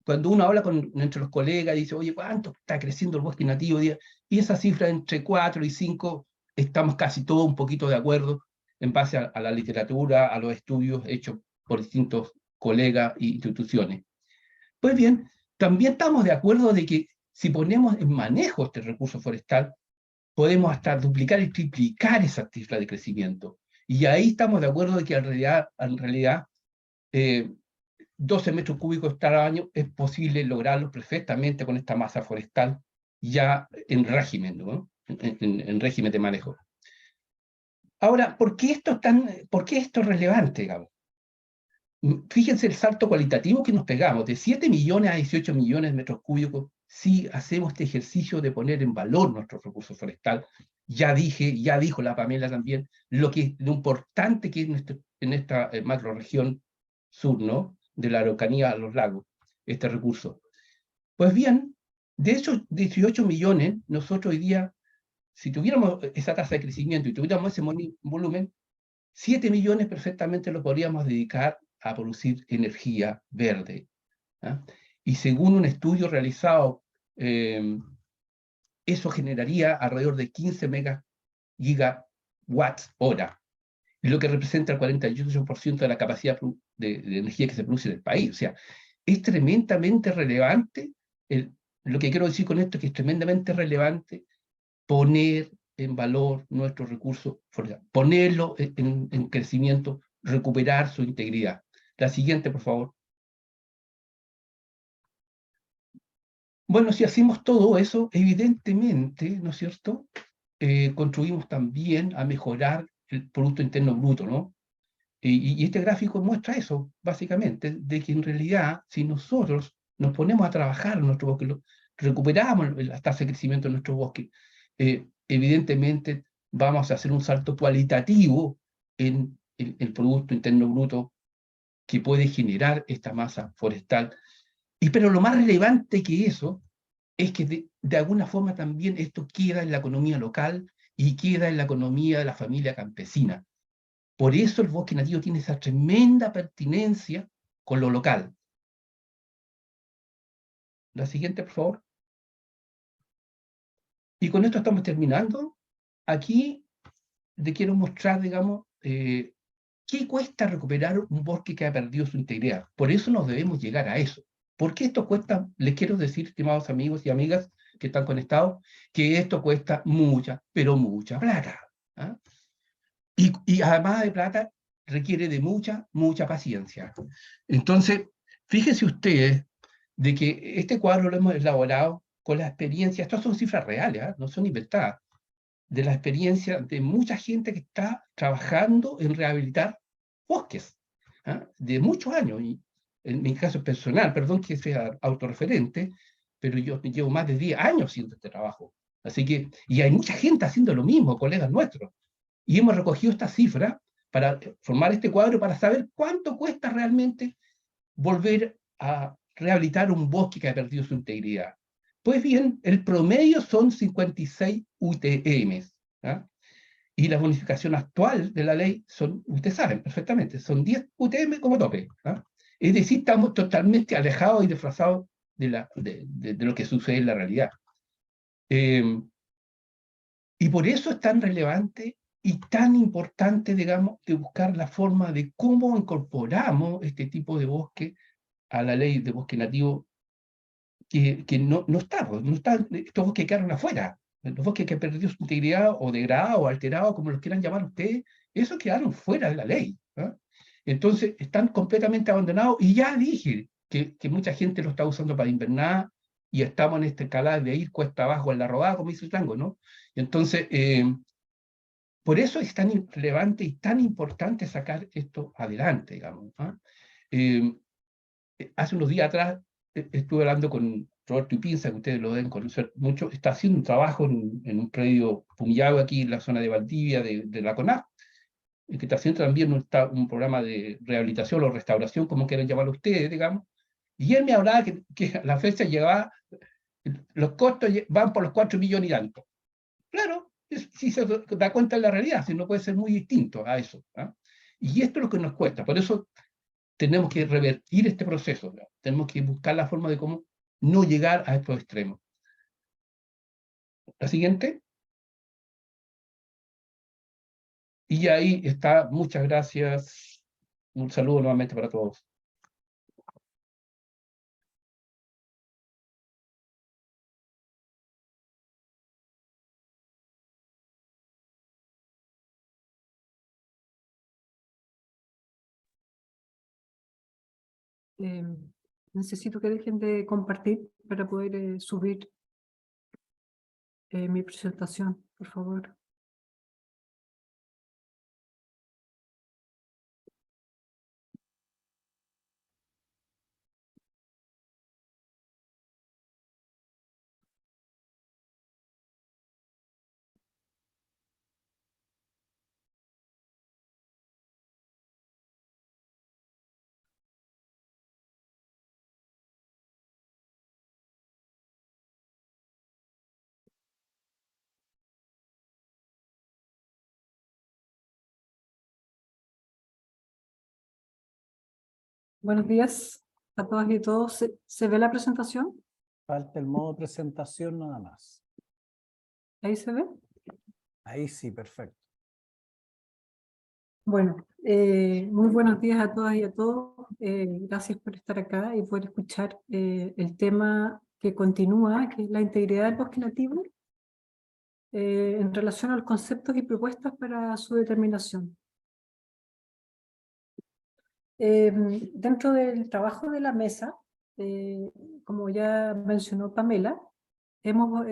cuando uno habla entre los colegas y dice, oye, ¿cuánto está creciendo el bosque nativo? Y esa cifra entre 4 y 5, estamos casi todos un poquito de acuerdo en base a la literatura, a los estudios hechos por distintos colegas e instituciones. Pues bien, también estamos de acuerdo de que si ponemos en manejo este recurso forestal, podemos hasta duplicar y triplicar esa cifra de crecimiento. Y ahí estamos de acuerdo de que en realidad 12 metros cúbicos cada año es posible lograrlo perfectamente con esta masa forestal ya en régimen, ¿no? en régimen de manejo. Ahora, ¿por qué esto es relevante, digamos? Fíjense el salto cualitativo que nos pegamos, de 7 millones a 18 millones de metros cúbicos, si hacemos este ejercicio de poner en valor nuestro recurso forestal. Ya dijo la Pamela también, lo importante que es en esta macroregión sur, ¿no? De la Araucanía a los lagos, este recurso. Pues bien, de esos 18 millones, nosotros hoy día, si tuviéramos esa tasa de crecimiento y tuviéramos ese volumen, 7 millones perfectamente lo podríamos dedicar a producir energía verde. ¿Eh? Y según un estudio realizado, eso generaría alrededor de 15 gigawatts hora, lo que representa el 48% de la capacidad de energía que se produce en el país. O sea, es tremendamente relevante, lo que quiero decir con esto es que es tremendamente relevante poner en valor nuestros recursos, ponerlo en crecimiento, recuperar su integridad. La siguiente, por favor. Bueno, si hacemos todo eso, evidentemente, ¿no es cierto?, contribuimos también a mejorar el Producto Interno Bruto, ¿no? Y este gráfico muestra eso, básicamente, de que en realidad, si nosotros nos ponemos a trabajar en nuestro bosque, recuperamos la tasa de crecimiento de nuestro bosque, evidentemente vamos a hacer un salto cualitativo en el Producto Interno Bruto que puede generar esta masa forestal. Pero lo más relevante que eso es que de alguna forma también esto queda en la economía local y queda en la economía de la familia campesina. Por eso el bosque nativo tiene esa tremenda pertinencia con lo local. La siguiente, por favor. Y con esto estamos terminando. Aquí te quiero mostrar, digamos, qué cuesta recuperar un bosque que ha perdido su integridad. Por eso nos debemos llegar a eso. ¿Por qué esto cuesta? Les quiero decir, estimados amigos y amigas que están conectados, que esto cuesta mucha, pero mucha plata. ¿Ah? Y además de plata, requiere de mucha paciencia. Entonces, fíjense ustedes de que este cuadro lo hemos elaborado con la experiencia, estas son cifras reales, ¿eh? No son inventadas, de la experiencia de mucha gente que está trabajando en rehabilitar bosques, ¿eh? De muchos años. Y en mi caso personal, perdón que sea autorreferente, pero yo llevo más de 10 años haciendo este trabajo. Así que, y hay mucha gente haciendo lo mismo, colegas nuestros. Y hemos recogido esta cifra para formar este cuadro para saber cuánto cuesta realmente volver a rehabilitar un bosque que ha perdido su integridad. Pues bien, el promedio son 56 UTM. ¿Ah? Y la bonificación actual de la ley son, ustedes saben perfectamente, son 10 UTM como tope. ¿Ah? Es decir, estamos totalmente alejados y desplazados de lo que sucede en la realidad. Y por eso es tan relevante y tan importante, digamos, de buscar la forma de cómo incorporamos este tipo de bosque a la ley de bosque nativo, que no está, estos bosques quedaron afuera. Los bosques que perdió su integridad o degradado o alterado, como los quieran llamar ustedes, esos quedaron fuera de la ley. ¿Eh? Entonces están completamente abandonados y ya dije que mucha gente lo está usando para invernar y estamos en este escalada de ir cuesta abajo en la rodada, como dice el tango, ¿no? Entonces, por eso es tan relevante y tan importante sacar esto adelante, digamos. ¿Eh? Hace unos días atrás estuve hablando con Roberto Ipinza, que ustedes lo deben conocer mucho, está haciendo un trabajo en un predio Pumillago, aquí en la zona de Valdivia, de la CONAF, que está haciendo también un programa de rehabilitación o restauración, como quieran llamarlo ustedes, digamos, y él me hablaba que a la fecha llegaba, los costos van por los 4 millones y algo. Claro, si se da cuenta de la realidad, si no puede ser muy distinto a eso. ¿Ah? Y esto es lo que nos cuesta, por eso tenemos que revertir este proceso, ¿no? Tenemos que buscar la forma de cómo no llegar a estos extremos. La siguiente. Y ahí está, muchas gracias. Un saludo nuevamente para todos. Necesito que dejen de compartir para poder subir mi presentación, por favor. Buenos días a todas y todos. ¿Se ve la presentación? Falta el modo presentación nada más. ¿Ahí se ve? Ahí sí, perfecto. Bueno, muy buenos días a todas y a todos. Gracias por estar acá y por escuchar el tema que continúa, que es la integridad del bosque nativo, en relación a los conceptos y propuestas para su determinación. Dentro del trabajo de la mesa, como ya mencionó Pamela, hemos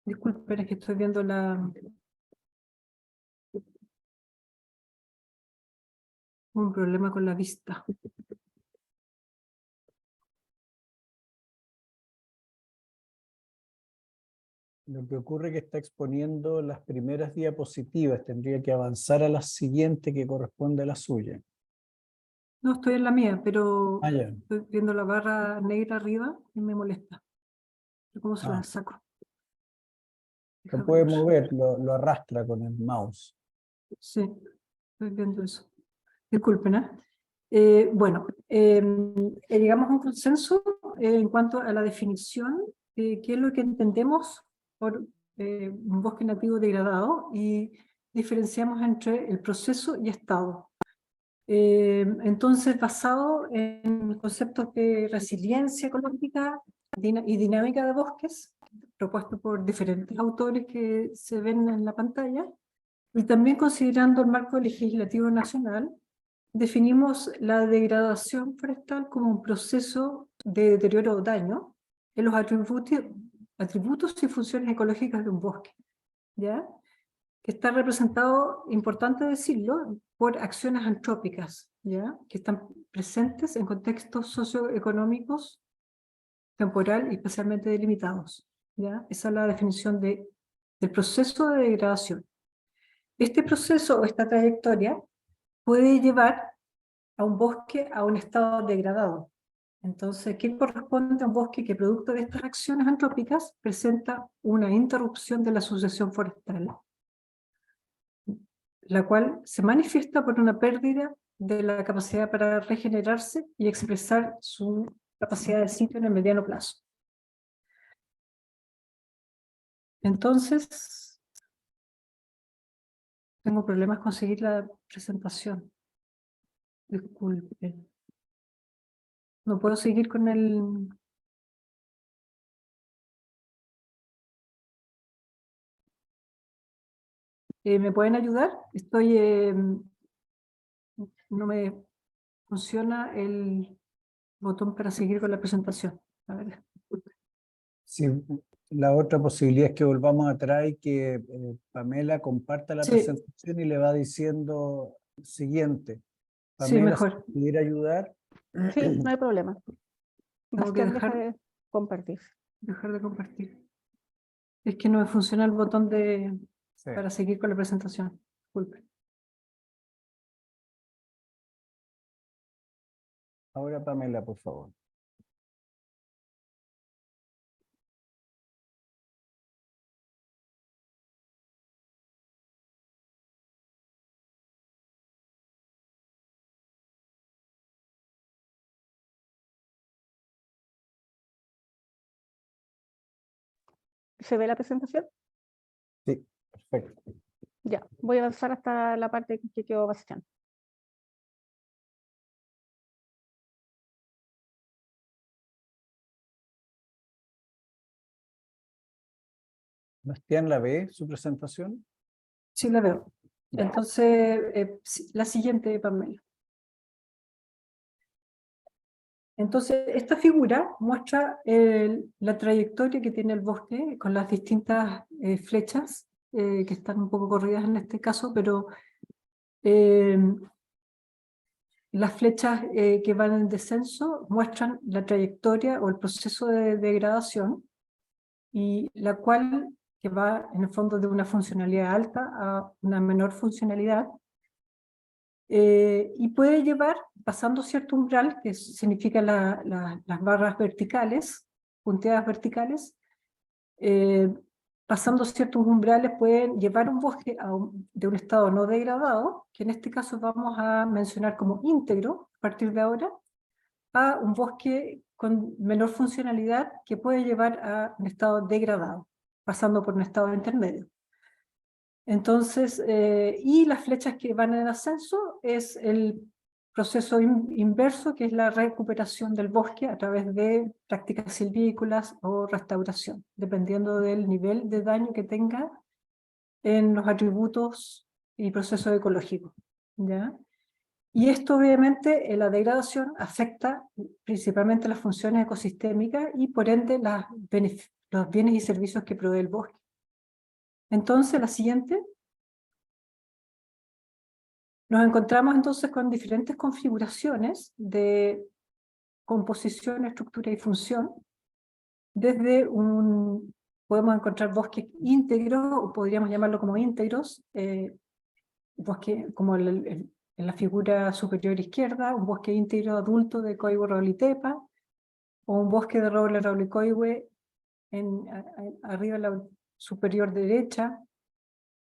disculpen, es que estoy viendo un problema con la vista. Lo que ocurre es que está exponiendo las primeras diapositivas. Tendría que avanzar a la siguiente que corresponde a la suya. No, estoy en la mía, pero Ah, ya. estoy viendo la barra negra arriba y me molesta. ¿Cómo se la Ah. saco? Lo Déjame puede ver. mover, lo arrastra con el mouse. Sí, estoy viendo eso. Disculpen, ¿eh? Bueno, llegamos a un consenso en cuanto a la definición de qué es lo que entendemos por un bosque nativo degradado y diferenciamos entre el proceso y estado. Entonces, basado en conceptos de resiliencia ecológica y dinámica de bosques, propuesto por diferentes autores que se ven en la pantalla, y también considerando el marco legislativo nacional, definimos la degradación forestal como un proceso de deterioro o daño en los atributos y funciones ecológicas de un bosque, ¿ya? Que está representado, importante decirlo, por acciones antrópicas, ¿ya? Que están presentes en contextos socioeconómicos, temporal y especialmente delimitados, ¿ya? Esa es la definición del proceso de degradación. Este proceso o esta trayectoria puede llevar a un bosque a un estado degradado. Entonces, ¿qué corresponde a un bosque que producto de estas acciones antrópicas presenta una interrupción de la sucesión forestal, la cual se manifiesta por una pérdida de la capacidad para regenerarse y expresar su capacidad de sitio en el mediano plazo? Entonces, tengo problemas con seguir la presentación. Disculpen. No puedo seguir con el... ¿Me pueden ayudar? No me funciona el botón para seguir con la presentación. A ver. Sí, la otra posibilidad es que volvamos atrás y que Pamela comparta la Sí. presentación y le va diciendo siguiente. Sí, Pamela, si mejor. pudiera ayudar. Sí, no hay problema. Tengo que Bastián, deja de compartir. dejar de compartir. Es que no me funciona el botón Sí. para seguir con la presentación. Disculpe. Ahora Pamela, por favor. ¿Se ve la presentación? Sí, perfecto. Ya, voy a avanzar hasta la parte que quedó Bastián. Bastián, ¿la ve su presentación? Sí, la veo. Ya. Entonces, la siguiente, Pamela. Entonces, esta figura muestra la trayectoria que tiene el bosque con las distintas flechas que están un poco corridas en este caso, pero las flechas que van en descenso muestran la trayectoria o el proceso de degradación, y la cual que va en el fondo de una funcionalidad alta a una menor funcionalidad, y puede llevar, pasando cierto umbral, que significa las barras verticales, punteadas verticales, pasando ciertos umbrales pueden llevar un bosque de un estado no degradado, que en este caso vamos a mencionar como íntegro a partir de ahora, a un bosque con menor funcionalidad que puede llevar a un estado degradado, pasando por un estado intermedio. Entonces, y las flechas que van en ascenso es el proceso inverso, que es la recuperación del bosque a través de prácticas silvícolas o restauración, dependiendo del nivel de daño que tenga en los atributos y procesos ecológicos, ¿ya? Y esto obviamente en la degradación afecta principalmente las funciones ecosistémicas y por ende los bienes y servicios que provee el bosque. Entonces, la siguiente. Nos encontramos entonces con diferentes configuraciones de composición, estructura y función. Desde podemos encontrar bosques íntegros, o podríamos llamarlo como íntegros, bosque como en la figura superior izquierda, un bosque íntegro adulto de Coihue Raulitepa, o un bosque de roble Raulicoihue arriba en la superior derecha,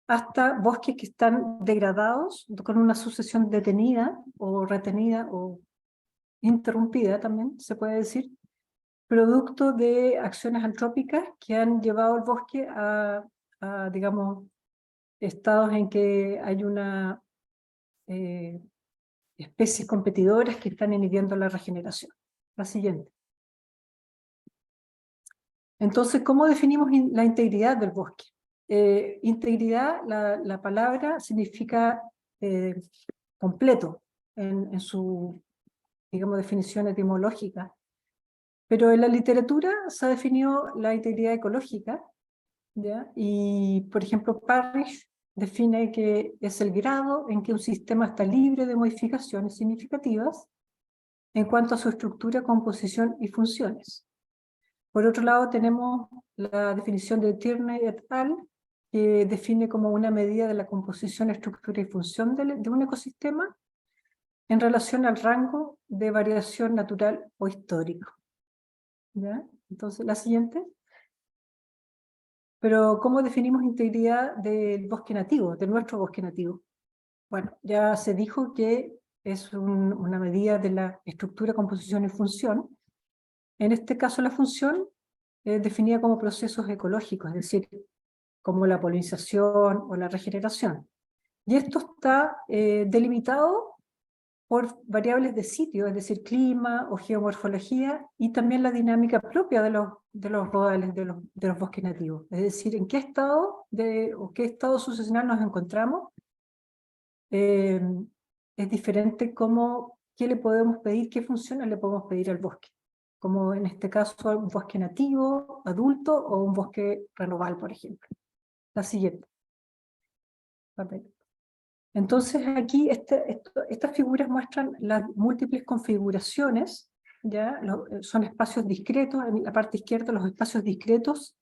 hasta bosques que están degradados con una sucesión detenida o retenida o interrumpida también, se puede decir, producto de acciones antrópicas que han llevado al bosque digamos, estados en que hay especies competidoras que están inhibiendo la regeneración. La siguiente. Entonces, ¿cómo definimos la integridad del bosque? Integridad, la palabra significa completo en su, digamos, definición etimológica. Pero en la literatura se ha definido la integridad ecológica, ¿ya? Y, por ejemplo, Parrish define que es el grado en que un sistema está libre de modificaciones significativas en cuanto a su estructura, composición y funciones. Por otro lado, tenemos la definición de Tierney et al., que define como una medida de la composición, estructura y función de un ecosistema en relación al rango de variación natural o histórico. ¿Ya? Entonces, la siguiente. Pero, ¿cómo definimos integridad del bosque nativo, de nuestro bosque nativo? Bueno, ya se dijo que es una medida de la estructura, composición y función. En este caso, la función es definida como procesos ecológicos, es decir, como la polinización o la regeneración. Y esto está delimitado por variables de sitio, es decir, clima o geomorfología, y también la dinámica propia de los rodales, de los bosques nativos. Es decir, en qué estado o qué estado sucesional nos encontramos. Es diferente qué le podemos pedir, qué funciones le podemos pedir al bosque. Como en este caso, un bosque nativo, adulto, o un bosque renoval, por ejemplo. La siguiente. Papel. Entonces aquí estas figuras muestran las múltiples configuraciones, ¿ya? Son espacios discretos, en la parte izquierda los espacios discretos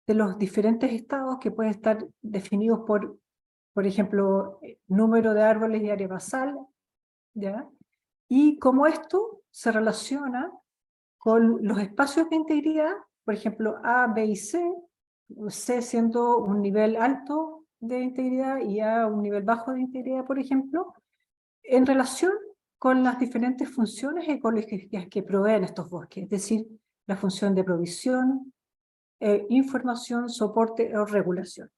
de los diferentes estados que pueden estar definidos por ejemplo, número de árboles y área basal, ¿ya? Y cómo esto se relaciona con los espacios de integridad, por ejemplo, A, B y C, C siendo un nivel alto de integridad y A un nivel bajo de integridad, por ejemplo, en relación con las diferentes funciones ecológicas que proveen estos bosques, es decir, la función de provisión, información, soporte o regulación.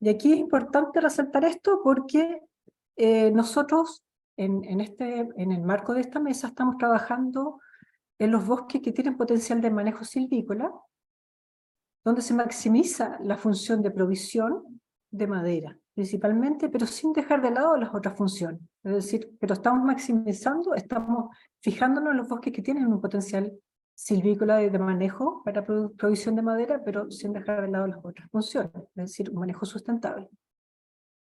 Y aquí es importante resaltar esto porque nosotros en el marco de esta mesa estamos trabajando en los bosques que tienen potencial de manejo silvícola, donde se maximiza la función de provisión de madera, principalmente, pero sin dejar de lado las otras funciones. Es decir, pero estamos maximizando, estamos fijándonos en los bosques que tienen un potencial silvícola de manejo para provisión de madera, pero sin dejar de lado las otras funciones, es decir, un manejo sustentable.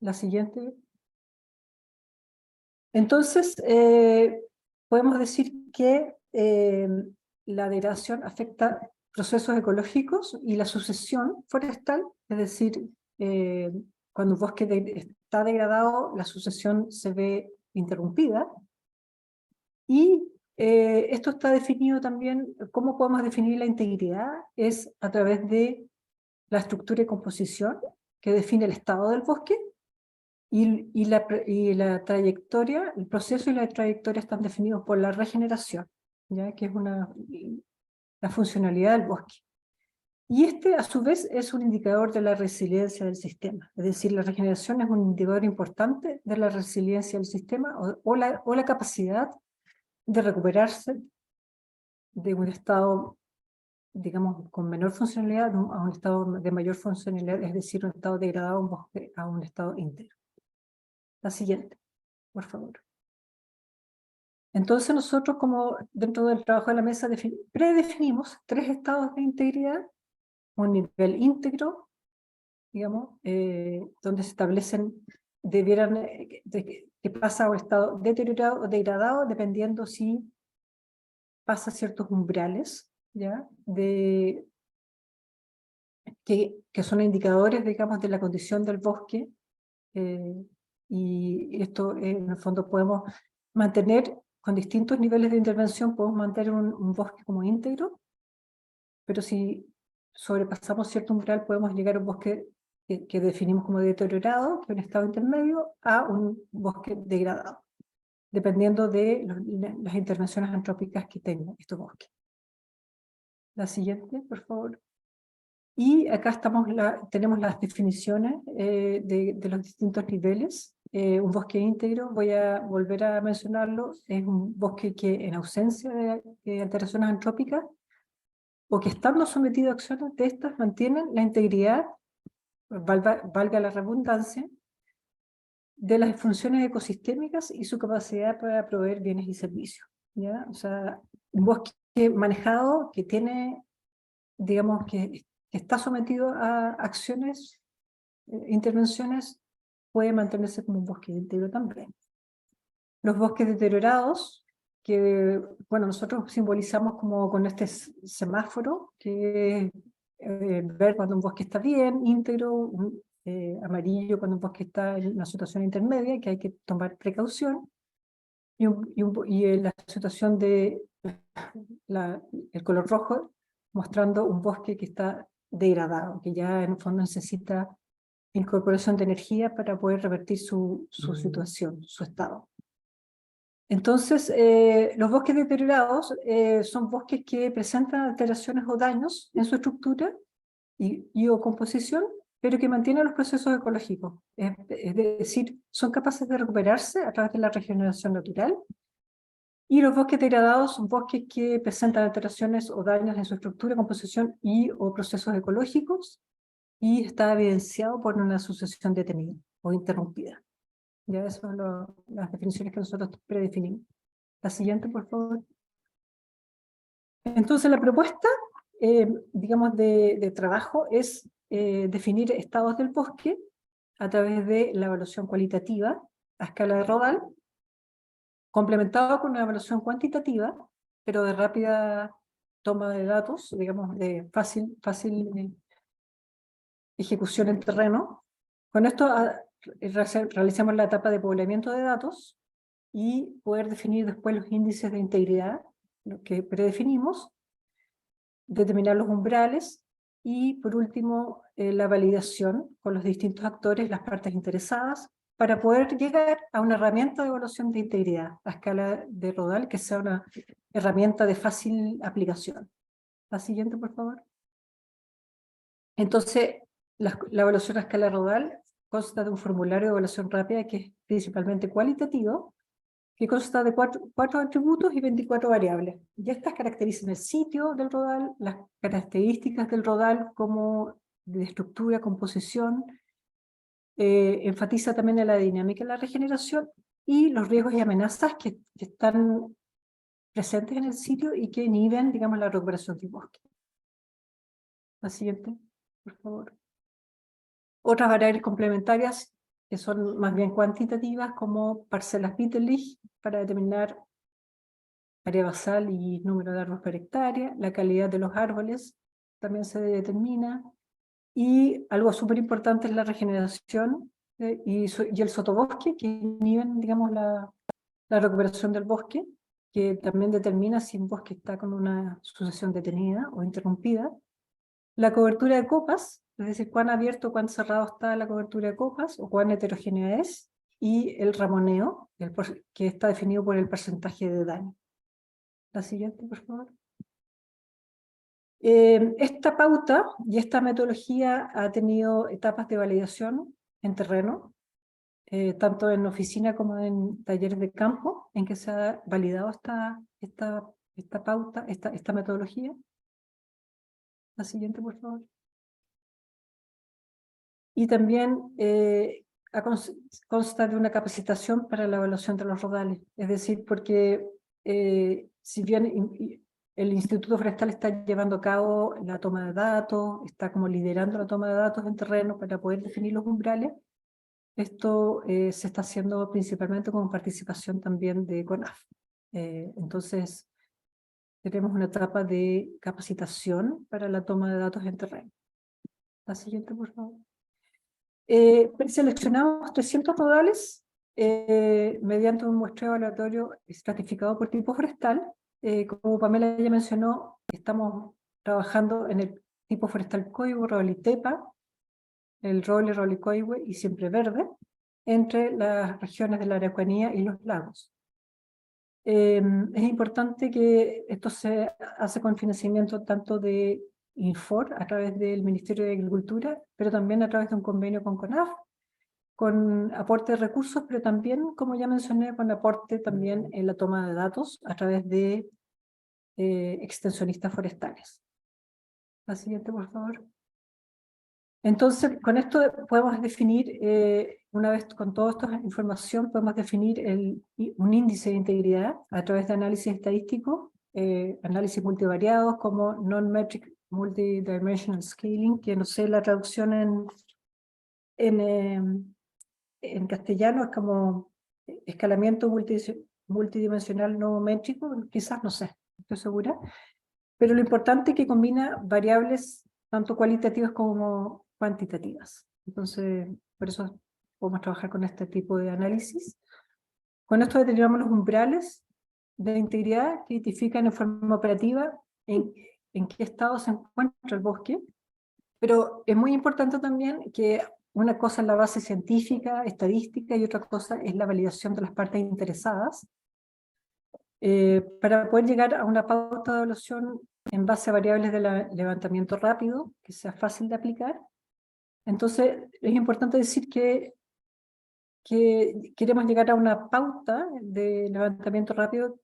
La siguiente. Entonces, podemos decir que la degradación afecta procesos ecológicos y la sucesión forestal, es decir, cuando un bosque está degradado, la sucesión se ve interrumpida. Y esto está definido también, ¿cómo podemos definir la integridad? Es a través de la estructura y composición que define el estado del bosque, y la trayectoria, el proceso y la trayectoria están definidos por la regeneración, ¿ya? Que es la funcionalidad del bosque. Y a su vez, es un indicador de la resiliencia del sistema. Es decir, la regeneración es un indicador importante de la resiliencia del sistema o la capacidad de recuperarse de un estado, digamos, con menor funcionalidad a un estado de mayor funcionalidad, es decir, un estado degradado un bosque a un estado íntegro. La siguiente, por favor. Entonces nosotros, como dentro del trabajo de la mesa, predefinimos 3 estados de integridad: un nivel íntegro, digamos, donde se establecen, que pasa a un estado deteriorado o degradado, dependiendo si pasa ciertos umbrales, ¿ya? Que son indicadores, digamos, de la condición del bosque, y esto en el fondo podemos mantener, con distintos niveles de intervención, podemos mantener un bosque como íntegro, pero si sobrepasamos cierto umbral podemos llegar a un bosque que definimos como deteriorado, que es un estado intermedio, a un bosque degradado, dependiendo de las intervenciones antrópicas que tengan estos bosques. La siguiente, por favor. Y acá tenemos las definiciones de los distintos niveles. Un bosque íntegro, voy a volver a mencionarlo, es un bosque que en ausencia de alteraciones antrópicas, o que estando sometido a acciones de estas, mantienen la integridad, valga la redundancia, de las funciones ecosistémicas y su capacidad para proveer bienes y servicios, ¿ya? O sea, un bosque manejado que tiene, digamos, que está sometido a acciones, intervenciones, puede mantenerse como un bosque íntegro también. Los bosques deteriorados, que bueno, nosotros simbolizamos como con este semáforo, que es ver cuando un bosque está bien, íntegro, amarillo cuando un bosque está en una situación intermedia, que hay que tomar precaución, y en la situación de el color rojo, mostrando un bosque que está degradado, que ya en el fondo necesita incorporación de energía para poder revertir su situación, su estado. Entonces, los bosques deteriorados son bosques que presentan alteraciones o daños en su estructura o composición, pero que mantienen los procesos ecológicos. Es decir, son capaces de recuperarse a través de la regeneración natural. Y los bosques degradados son bosques que presentan alteraciones o daños en su estructura, composición o procesos ecológicos, y está evidenciado por una sucesión detenida o interrumpida. Ya esas son las definiciones que nosotros predefinimos. La siguiente, por favor. Entonces la propuesta, digamos, de trabajo es definir estados del bosque a través de la evaluación cualitativa a escala de Rodal, complementado con una evaluación cuantitativa, pero de rápida toma de datos, digamos, de fácil ejecución en terreno. Con esto realizamos la etapa de poblamiento de datos y poder definir después los índices de integridad, lo que predefinimos, determinar los umbrales y, por último, la validación con los distintos actores, las partes interesadas, para poder llegar a una herramienta de evaluación de integridad a escala de Rodal, que sea una herramienta de fácil aplicación. La siguiente, por favor. Entonces, la evaluación a escala Rodal consta de un formulario de evaluación rápida que es principalmente cualitativo, que consta de cuatro atributos y 24 variables. Y estas caracterizan el sitio del Rodal, las características del Rodal como de estructura, composición, enfatiza también en la dinámica de la regeneración y los riesgos y amenazas que están presentes en el sitio y que inhiben, digamos, la recuperación del bosque. La siguiente, por favor. Otras variables complementarias que son más bien cuantitativas, como parcelas Bitterlich, para determinar área basal y número de árboles por hectárea, la calidad de los árboles también se determina, y algo súper importante es la regeneración y el sotobosque, que inhiben, digamos, la recuperación del bosque, que también determina si un bosque está con una sucesión detenida o interrumpida. La cobertura de copas, es decir, cuán abierto o cuán cerrado está la cobertura de copas, o cuán heterogénea es, y el ramoneo, que está definido por el porcentaje de daño. La siguiente, por favor. Esta pauta y esta metodología ha tenido etapas de validación en terreno, tanto en oficina como en talleres de campo, en que se ha validado esta pauta, esta metodología. La siguiente, por favor. Y también consta de una capacitación para la evaluación de los rodales, es decir, porque si bien el Instituto Forestal está llevando a cabo la toma de datos, está como liderando la toma de datos en terreno para poder definir los umbrales, esto se está haciendo principalmente con participación también de CONAF. Entonces, tenemos una etapa de capacitación para la toma de datos en terreno. La siguiente, por favor. Seleccionamos 300 rodales mediante un muestreo aleatorio estratificado por tipo forestal. Como Pamela ya mencionó, estamos trabajando en el tipo forestal Coihue, roble y tepa, el roble Coihue y siempre verde, entre las regiones de la Araucanía y los lagos. Es importante que esto se hace con financiamiento tanto de INFOR a través del Ministerio de Agricultura, pero también a través de un convenio con CONAF, con aporte de recursos, pero también, como ya mencioné, con aporte también en la toma de datos a través de extensionistas forestales. La siguiente, por favor. Entonces, con esto podemos definir, una vez con toda esta información, podemos definir un índice de integridad a través de análisis estadístico, análisis multivariados como Non-Metric Multidimensional Scaling, que no sé la traducción en castellano, es como escalamiento multidimensional no métrico, quizás, no sé, no estoy segura, pero lo importante es que combina variables tanto cualitativas como cuantitativas. Entonces, por eso podemos trabajar con este tipo de análisis. Con esto determinamos los umbrales de integridad que identifican en forma operativa en qué estado se encuentra el bosque, pero es muy importante también que una cosa es la base científica, estadística, y otra cosa es la validación de las partes interesadas, para poder llegar a una pauta de evaluación en base a variables de levantamiento rápido, que sea fácil de aplicar. Entonces, es importante decir que queremos llegar a una pauta de levantamiento rápido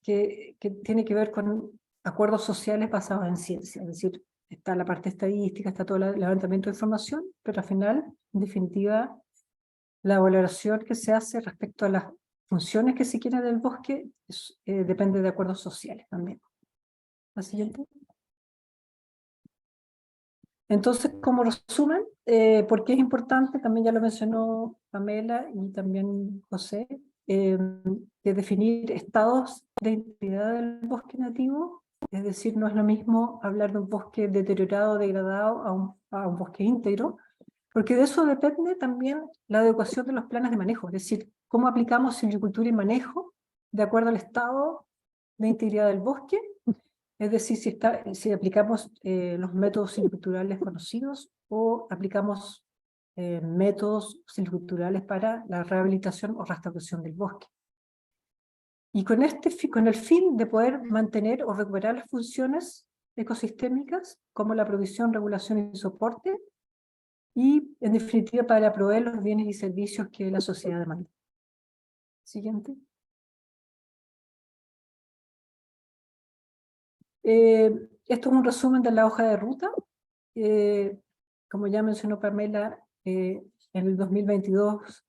que tiene que ver con acuerdos sociales basados en ciencia, es decir, está la parte estadística, está todo el levantamiento de información, pero al final, en definitiva, la valoración que se hace respecto a las funciones que se quieren del bosque depende de acuerdos sociales también. La siguiente. Entonces, como resumen, ¿por qué es importante? También ya lo mencionó Pamela y también José, de definir estados de integridad del bosque nativo Es decir, no es lo mismo hablar de un bosque deteriorado, degradado, a un bosque íntegro, porque de eso depende también la adecuación de los planes de manejo, es decir, cómo aplicamos silvicultura y manejo de acuerdo al estado de integridad del bosque, es decir, si aplicamos los métodos silviculturales conocidos o aplicamos métodos silviculturales para la rehabilitación o restauración del bosque. Y con el fin de poder mantener o recuperar las funciones ecosistémicas, como la provisión, regulación y soporte, y en definitiva para proveer los bienes y servicios que la sociedad demanda. Siguiente. Esto es un resumen de la hoja de ruta. Como ya mencionó Pamela, en el 2022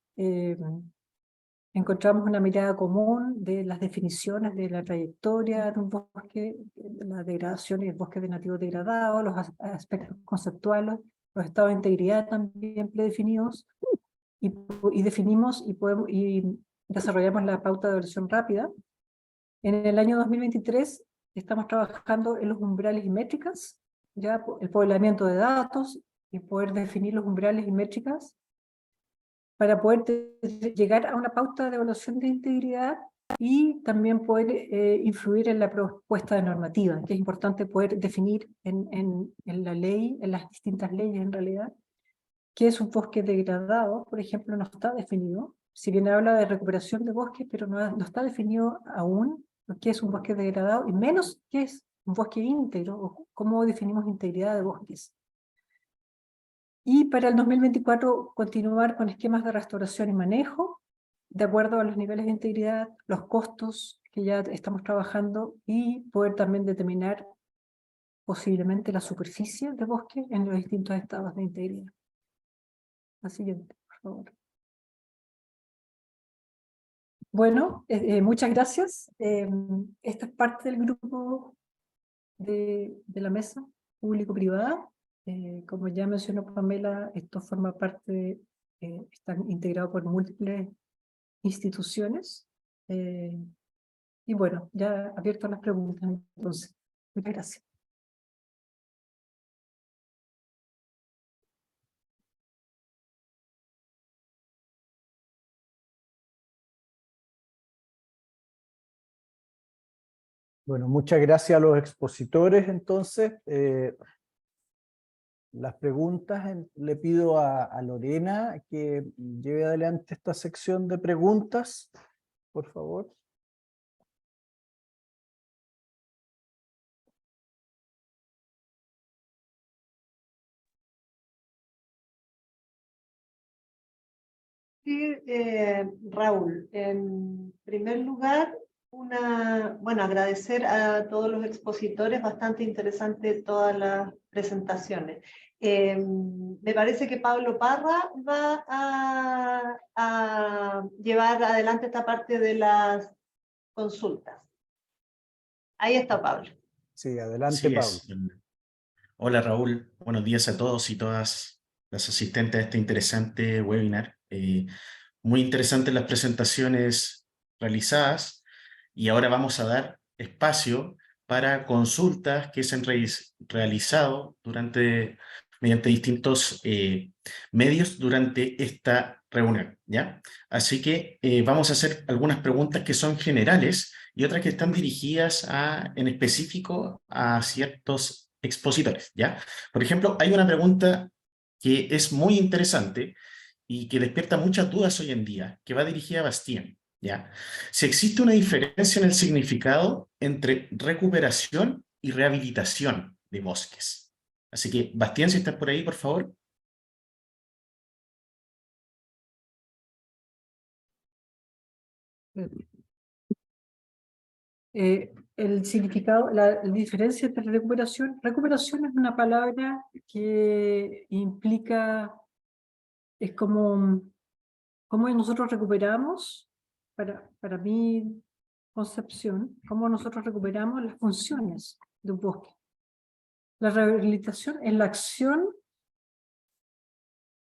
encontramos una mirada común de las definiciones de la trayectoria de un bosque, la degradación y el bosque nativo degradado, los aspectos conceptuales, los estados de integridad también predefinidos, y definimos y desarrollamos la pauta de evaluación rápida. En el año 2023 estamos trabajando en los umbrales y métricas, ya el poblamiento de datos, y poder definir los umbrales y métricas para poder llegar a una pauta de evaluación de integridad y también poder influir en la propuesta de normativa, que es importante poder definir en la ley, en las distintas leyes en realidad, qué es un bosque degradado, por ejemplo, no está definido, si bien habla de recuperación de bosques, pero no está definido aún qué es un bosque degradado, y menos qué es un bosque íntegro, o cómo definimos integridad de bosques. Y para el 2024 continuar con esquemas de restauración y manejo, de acuerdo a los niveles de integridad, los costos que ya estamos trabajando, y poder también determinar posiblemente la superficie de bosque en los distintos estados de integridad. La siguiente, por favor. Bueno, muchas gracias. Esta es parte del grupo de la mesa público-privada. Como ya mencionó Pamela, esto forma parte, están integrados por múltiples instituciones. Y bueno, ya abierto a las preguntas, entonces. Muchas gracias. Bueno, muchas gracias a los expositores. Entonces, las preguntas, le pido a Lorena que lleve adelante esta sección de preguntas, por favor. Sí, Raúl, en primer lugar, bueno, agradecer a todos los expositores, bastante interesante todas las presentaciones. Me parece que Pablo Parra va a llevar adelante esta parte de las consultas. Ahí está Pablo. Sí, adelante, Así Pablo. es. Hola Raúl, buenos días a todos y todas las asistentes a este interesante webinar. Muy interesantes las presentaciones realizadas, y ahora vamos a dar espacio para consultas que se han realizado mediante distintos medios durante esta reunión, ¿ya? Así que vamos a hacer algunas preguntas que son generales y otras que están dirigidas en específico a ciertos expositores, ¿ya? Por ejemplo, hay una pregunta que es muy interesante y que despierta muchas dudas hoy en día, que va dirigida a Bastien, ¿ya? Si existe una diferencia en el significado entre recuperación y rehabilitación de bosques. Así que, Bastien, si estás por ahí, por favor. El significado, la diferencia entre recuperación es una palabra que implica, es como nosotros recuperamos, para mi concepción, cómo nosotros recuperamos las funciones de un bosque. La rehabilitación es la acción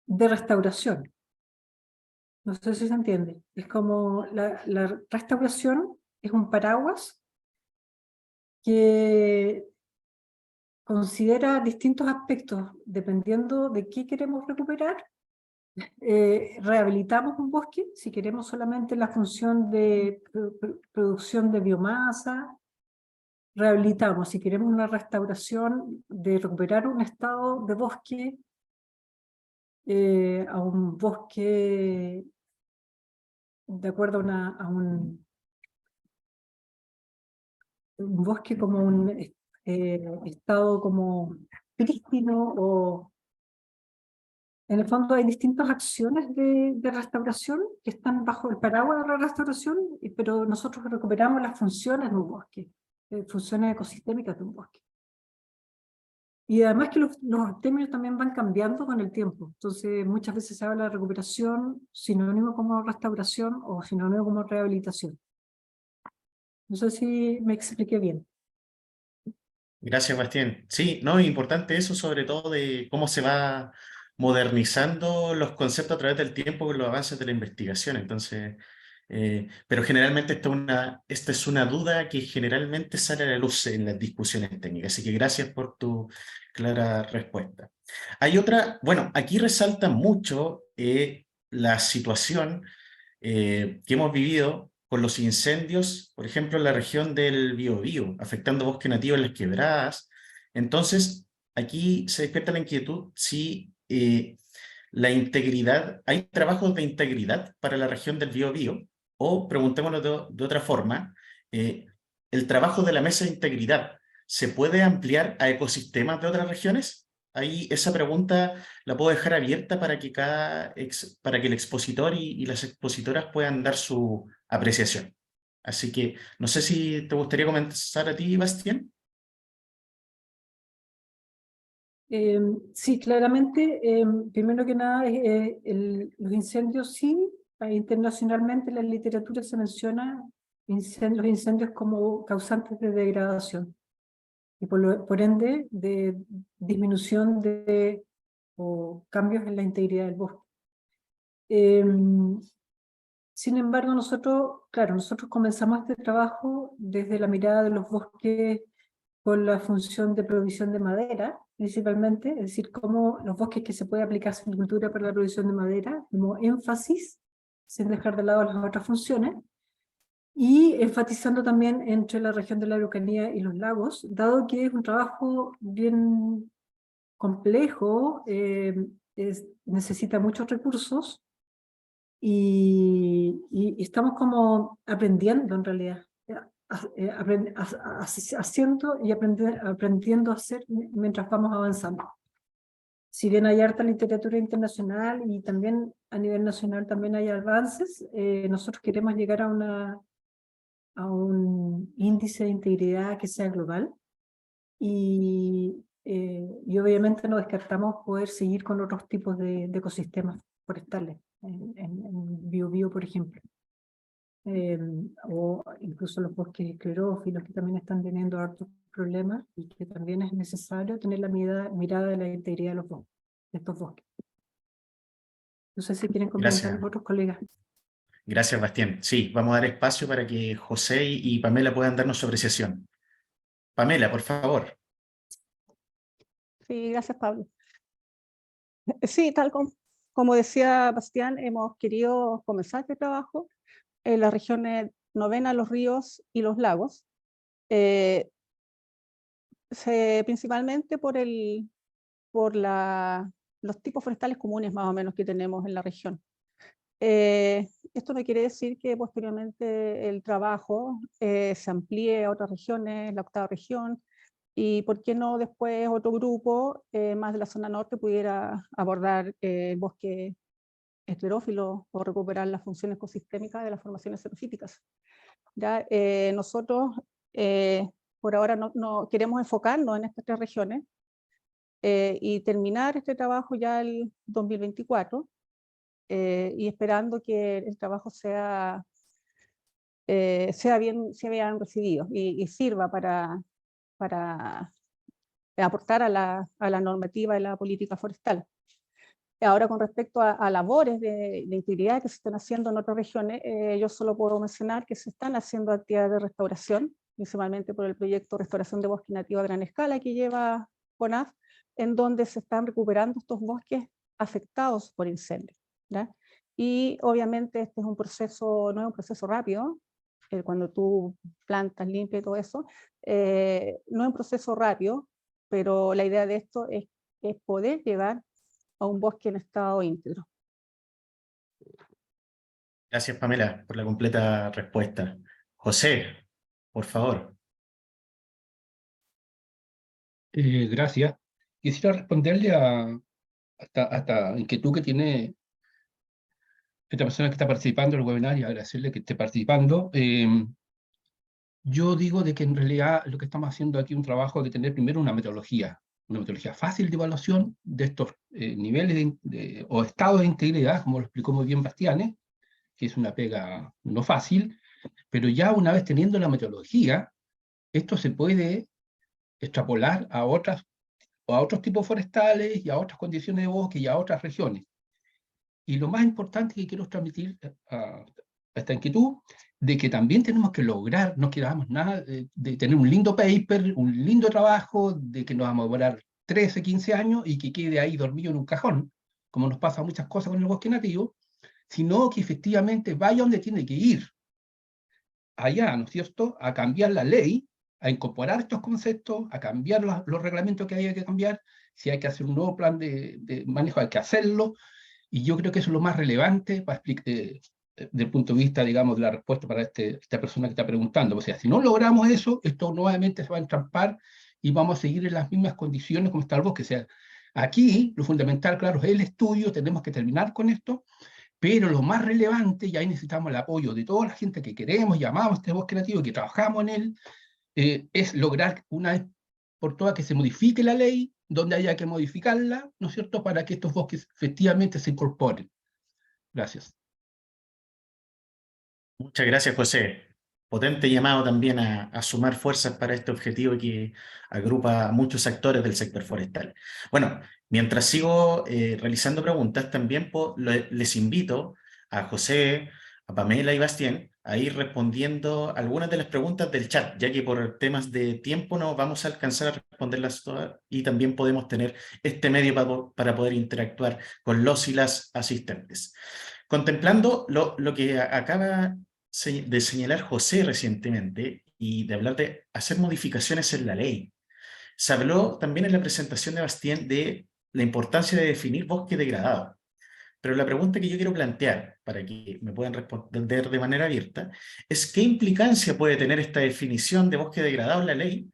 de restauración. No sé si se entiende. Es como la restauración es un paraguas que considera distintos aspectos dependiendo de qué queremos recuperar. Rehabilitamos un bosque si queremos solamente la función de producción de biomasa. Rehabilitamos si queremos una restauración de recuperar un estado de bosque a un bosque de acuerdo a un bosque como un estado como prístino, o en el fondo hay distintas acciones de restauración que están bajo el paraguas de la restauración, pero nosotros recuperamos las funciones de un bosque, funciones ecosistémicas de un bosque. Y además que los términos también van cambiando con el tiempo. Entonces muchas veces se habla de recuperación sinónimo como restauración o sinónimo como rehabilitación. No sé si me expliqué bien. Gracias, Bastián. Sí, no, es importante eso, sobre todo de cómo se va modernizando los conceptos a través del tiempo con los avances de la investigación. Entonces, pero generalmente esta es una duda que generalmente sale a la luz en las discusiones técnicas. Así que gracias por tu clara respuesta. Hay otra, bueno, aquí resalta mucho la situación que hemos vivido con los incendios, por ejemplo, en la región del Biobío, afectando bosque nativo en las quebradas. Entonces, aquí se despierta la inquietud si la integridad, hay trabajos de integridad para la región del Biobío, o preguntémoslo de otra forma, el trabajo de la mesa de integridad, ¿se puede ampliar a ecosistemas de otras regiones? Ahí esa pregunta la puedo dejar abierta para que para que el expositor y las expositoras puedan dar su apreciación. Así que no sé si te gustaría comenzar a ti, Bastián. Sí, claramente, primero que nada, los incendios sí, internacionalmente en la literatura se menciona los incendios como causantes de degradación y por ende de disminución o cambios en la integridad del bosque. Sin embargo, nosotros comenzamos este trabajo desde la mirada de los bosques con la función de provisión de madera, principalmente, es decir, cómo los bosques que se puede aplicar silvicultura para la provisión de madera, como énfasis, sin dejar de lado las otras funciones, y enfatizando también entre la región de la Araucanía y los lagos, dado que es un trabajo bien complejo, necesita muchos recursos, y estamos como aprendiendo en realidad, haciendo y aprendiendo a hacer mientras vamos avanzando. Si bien hay harta literatura internacional y también a nivel nacional también hay avances, nosotros queremos llegar a un índice de integridad que sea global, y obviamente no descartamos poder seguir con otros tipos de ecosistemas forestales, en Biobío, por ejemplo. O incluso los bosques esclerófilos, que también están teniendo hartos problemas, y que también es necesario tener la mirada de la integridad de estos bosques. No sé si quieren comentar los otros colegas. Gracias, Bastián. Sí, vamos a dar espacio para que José y Pamela puedan darnos su apreciación. Pamela, por favor. Sí, gracias, Pablo. Sí, tal como decía Bastián, hemos querido comenzar este trabajo en las regiones Novena, los ríos y los lagos, principalmente por los tipos forestales comunes más o menos que tenemos en la región. Esto no quiere decir que posteriormente el trabajo se amplíe a otras regiones, la octava región, y por qué no después otro grupo más de la zona norte pudiera abordar el bosque esclerófilo o recuperar las funciones ecosistémicas de las formaciones xerófitas. ¿Ya? Nosotros por ahora no queremos enfocarnos en estas tres regiones y terminar este trabajo ya el 2024, y esperando que el trabajo sea bien recibido y sirva para aportar a la normativa y la política forestal. Ahora, con respecto a labores de integridad que se están haciendo en otras regiones, yo solo puedo mencionar que se están haciendo actividades de restauración principalmente por el proyecto Restauración de Bosque Nativo a Gran Escala que lleva CONAF, en donde se están recuperando estos bosques afectados por incendios, ¿ya? Y obviamente este es un proceso, no es un proceso rápido, cuando tú plantas, limpias y todo eso, no es un proceso rápido, pero la idea de esto es poder llegar a un bosque en estado íntegro. Gracias, Pamela, por la completa respuesta. José, por favor. Gracias. Quisiera responderle a esta inquietud que tiene esta persona que está participando en el webinar y agradecerle que esté participando. Yo digo de que en realidad lo que estamos haciendo aquí es un trabajo de tener primero una metodología fácil de evaluación de estos niveles o estados de integridad, como lo explicó muy bien Bastianes, que es una pega no fácil, pero ya una vez teniendo la metodología, esto se puede extrapolar a otros tipos forestales y a otras condiciones de bosque y a otras regiones. Y lo más importante que quiero transmitir a esta inquietud, de que también tenemos que lograr, no queramos nada de tener un lindo paper, un lindo trabajo, de que nos vamos a demorar 13, 15 años y que quede ahí dormido en un cajón, como nos pasa muchas cosas con el bosque nativo, sino que efectivamente vaya donde tiene que ir, allá, ¿no es cierto?, a cambiar la ley, a incorporar estos conceptos, a cambiar los reglamentos que haya que cambiar, si hay que hacer un nuevo plan de manejo hay que hacerlo, y yo creo que eso es lo más relevante para desde el punto de vista, digamos, de la respuesta para esta persona que está preguntando. O sea, si no logramos eso, esto nuevamente se va a entrampar y vamos a seguir en las mismas condiciones como está el bosque. O sea, aquí lo fundamental, claro, es el estudio, tenemos que terminar con esto, pero lo más relevante, y ahí necesitamos el apoyo de toda la gente que queremos, llamamos este bosque nativo, que trabajamos en él, es lograr una vez por todas que se modifique la ley, donde haya que modificarla, ¿no es cierto?, para que estos bosques efectivamente se incorporen. Gracias. Muchas gracias, José. Potente llamado también a sumar fuerzas para este objetivo que agrupa a muchos actores del sector forestal. Bueno, mientras sigo realizando preguntas, también les invito a José, a Pamela y Bastián a ir respondiendo algunas de las preguntas del chat, ya que por temas de tiempo no vamos a alcanzar a responderlas todas y también podemos tener este medio para poder interactuar con los y las asistentes. Contemplando lo que acaba de señalar José recientemente y de hablar de hacer modificaciones en la ley, se habló también en la presentación de Bastián de la importancia de definir bosque degradado. Pero la pregunta que yo quiero plantear, para que me puedan responder de manera abierta, es ¿qué implicancia puede tener esta definición de bosque degradado en la ley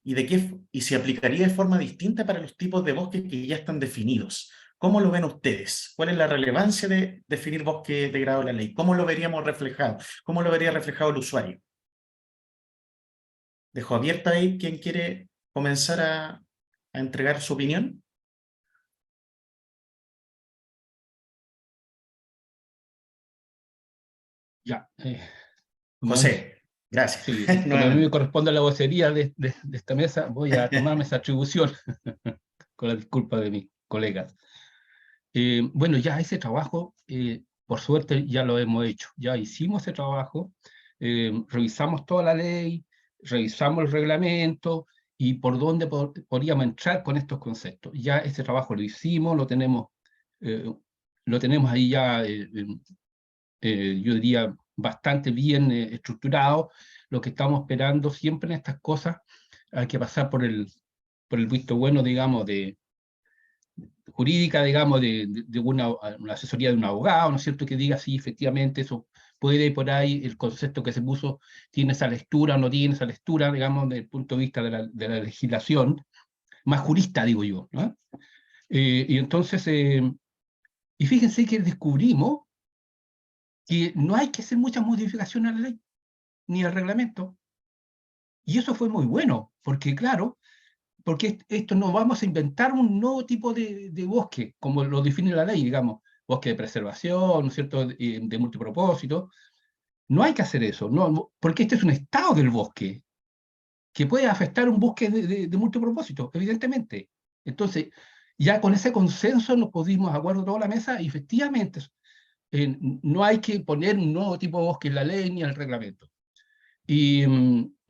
y si aplicaría de forma distinta para los tipos de bosques que ya están definidos? ¿Cómo lo ven ustedes? ¿Cuál es la relevancia de definir bosque degradado en la ley? ¿Cómo lo veríamos reflejado? ¿Cómo lo vería reflejado el usuario? Dejo abierta ahí quien quiere comenzar a entregar su opinión. Ya. José, gracias. Sí, como a mí me corresponde la vocería de esta mesa, voy a tomarme esa atribución, con la disculpa de mis colegas. Bueno, ya ese trabajo, por suerte, ya lo hemos hecho. Ya hicimos ese trabajo, revisamos toda la ley, revisamos el reglamento y por dónde podríamos entrar con estos conceptos. Ya ese trabajo lo hicimos, lo tenemos ahí ya, yo diría, bastante bien estructurado. Lo que estamos esperando siempre en estas cosas, hay que pasar por el visto bueno, digamos, jurídica, digamos, de una asesoría de un abogado, ¿no es cierto?, que diga si efectivamente eso puede por ahí, el concepto que se puso, tiene esa lectura o no tiene esa lectura, digamos, desde el punto de vista de la legislación, más jurista, digo yo, ¿no? Y entonces, y fíjense que descubrimos que no hay que hacer muchas modificaciones a la ley, ni al reglamento. Y eso fue muy bueno, porque claro, porque esto no vamos a inventar un nuevo tipo de bosque, como lo define la ley, digamos, bosque de preservación, ¿no es cierto?, de multipropósito. No hay que hacer eso, no, porque este es un estado del bosque, que puede afectar un bosque de multipropósito, evidentemente. Entonces, ya con ese consenso nos pudimos acuerdo toda la mesa y efectivamente no hay que poner un nuevo tipo de bosque en la ley ni en el reglamento. Y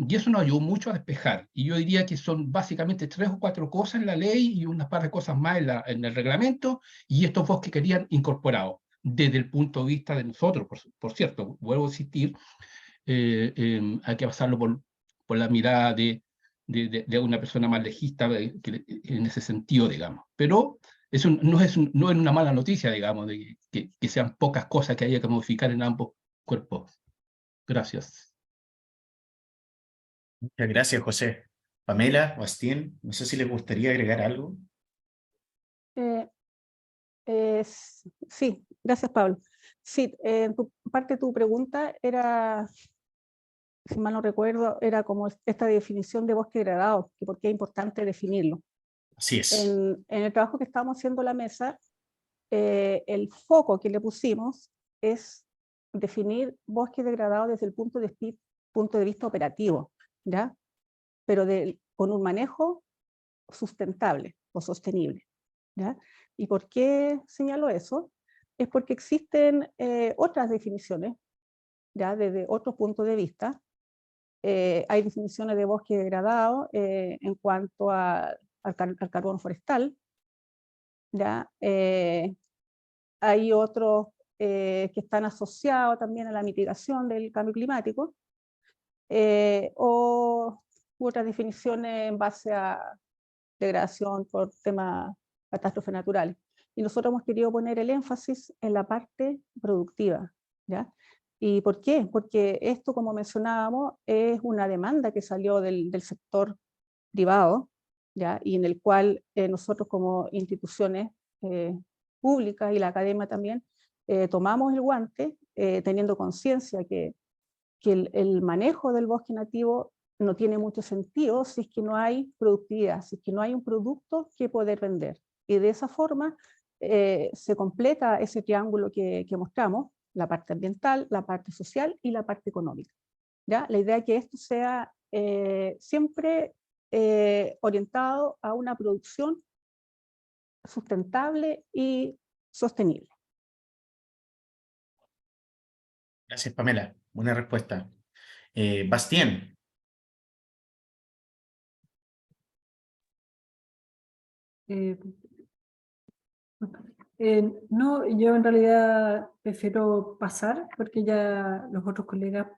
Y eso nos ayudó mucho a despejar. Y yo diría que son básicamente 3 o 4 cosas en la ley y unas par de cosas más en el reglamento, y estos bosques querían incorporados. Desde el punto de vista de nosotros, por cierto, vuelvo a insistir, hay que pasarlo por la mirada de una persona más legista en ese sentido, digamos. Pero eso no es una mala noticia, digamos, de que sean pocas cosas que haya que modificar en ambos cuerpos. Gracias. Muchas gracias, José. Pamela, Bastien, no sé si les gustaría agregar algo. Sí, gracias, Pablo. Sí, parte de tu pregunta era, si mal no recuerdo, era como esta definición de bosque degradado, que por qué es importante definirlo. Así es. En el trabajo que estábamos haciendo en la mesa, el foco que le pusimos es definir bosque degradado desde el punto de vista operativo, ¿ya? Pero con un manejo sustentable o sostenible, ¿ya? ¿Y por qué señalo eso? Es porque existen otras definiciones, ya desde otros puntos de vista. Hay definiciones de bosque degradado en cuanto al carbón forestal, ¿ya? Hay otros que están asociados también a la mitigación del cambio climático, u otras definiciones en base a degradación por temas catástrofes naturales. Y nosotros hemos querido poner el énfasis en la parte productiva, ¿ya? ¿Y por qué? Porque esto, como mencionábamos, es una demanda que salió del sector privado, ¿ya? Y en el cual nosotros como instituciones públicas y la academia también tomamos el guante, teniendo conciencia que el manejo del bosque nativo no tiene mucho sentido si es que no hay productividad, si es que no hay un producto que poder vender. Y de esa forma se completa ese triángulo que mostramos, la parte ambiental, la parte social y la parte económica, ¿ya? La idea es que esto sea siempre orientado a una producción sustentable y sostenible. Gracias, Pamela. Buena respuesta. Bastien. No, yo en realidad prefiero pasar porque ya los otros colegas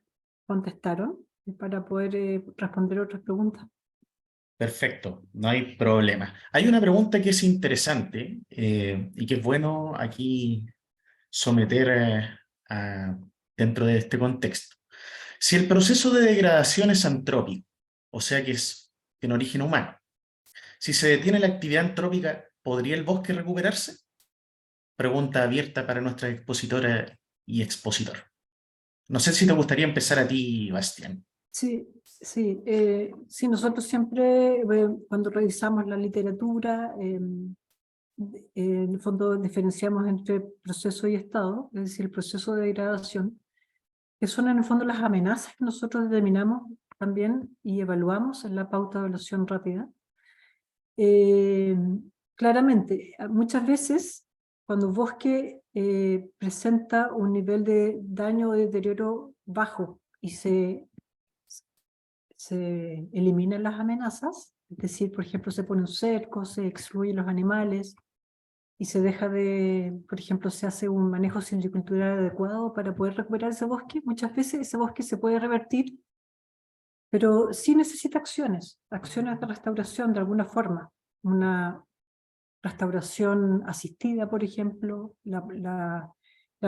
contestaron para poder responder otras preguntas. Perfecto, no hay problema. Hay una pregunta que es interesante y que es bueno aquí someter dentro de este contexto. Si el proceso de degradación es antrópico, o sea que es en origen humano, si se detiene la actividad antrópica, ¿podría el bosque recuperarse? Pregunta abierta para nuestra expositora y expositor. No sé si te gustaría empezar a ti, Bastián. Sí, sí, nosotros siempre cuando revisamos la literatura, en el fondo diferenciamos entre proceso y estado, es decir, el proceso de degradación, que son en el fondo las amenazas que nosotros determinamos también y evaluamos en la pauta de evaluación rápida. Claramente, muchas veces cuando un bosque presenta un nivel de daño o deterioro bajo y se eliminan las amenazas, es decir, por ejemplo, se pone un cerco, se excluyen los animales y se deja de, por ejemplo, se hace un manejo silvicultural adecuado para poder recuperar ese bosque, muchas veces ese bosque se puede revertir, pero sí necesita acciones de restauración de alguna forma, una restauración asistida, por ejemplo, la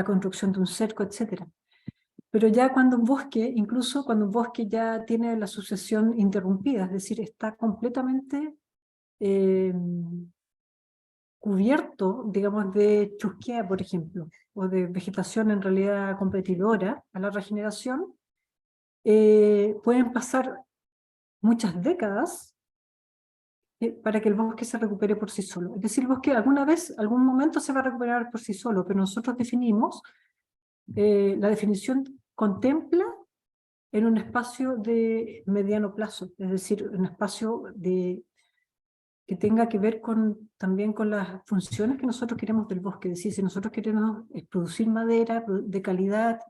construcción de un cerco, etcétera. Pero ya cuando un bosque, incluso cuando un bosque ya tiene la sucesión interrumpida, es decir, está completamente cubierto, digamos, de chusquea, por ejemplo, o de vegetación en realidad competidora a la regeneración, pueden pasar muchas décadas para que el bosque se recupere por sí solo. Es decir, el bosque alguna vez, algún momento se va a recuperar por sí solo, pero nosotros definimos, la definición contempla en un espacio de mediano plazo, es decir, un espacio que tenga que ver también con las funciones que nosotros queremos del bosque. Es decir, si nosotros queremos producir madera de calidad,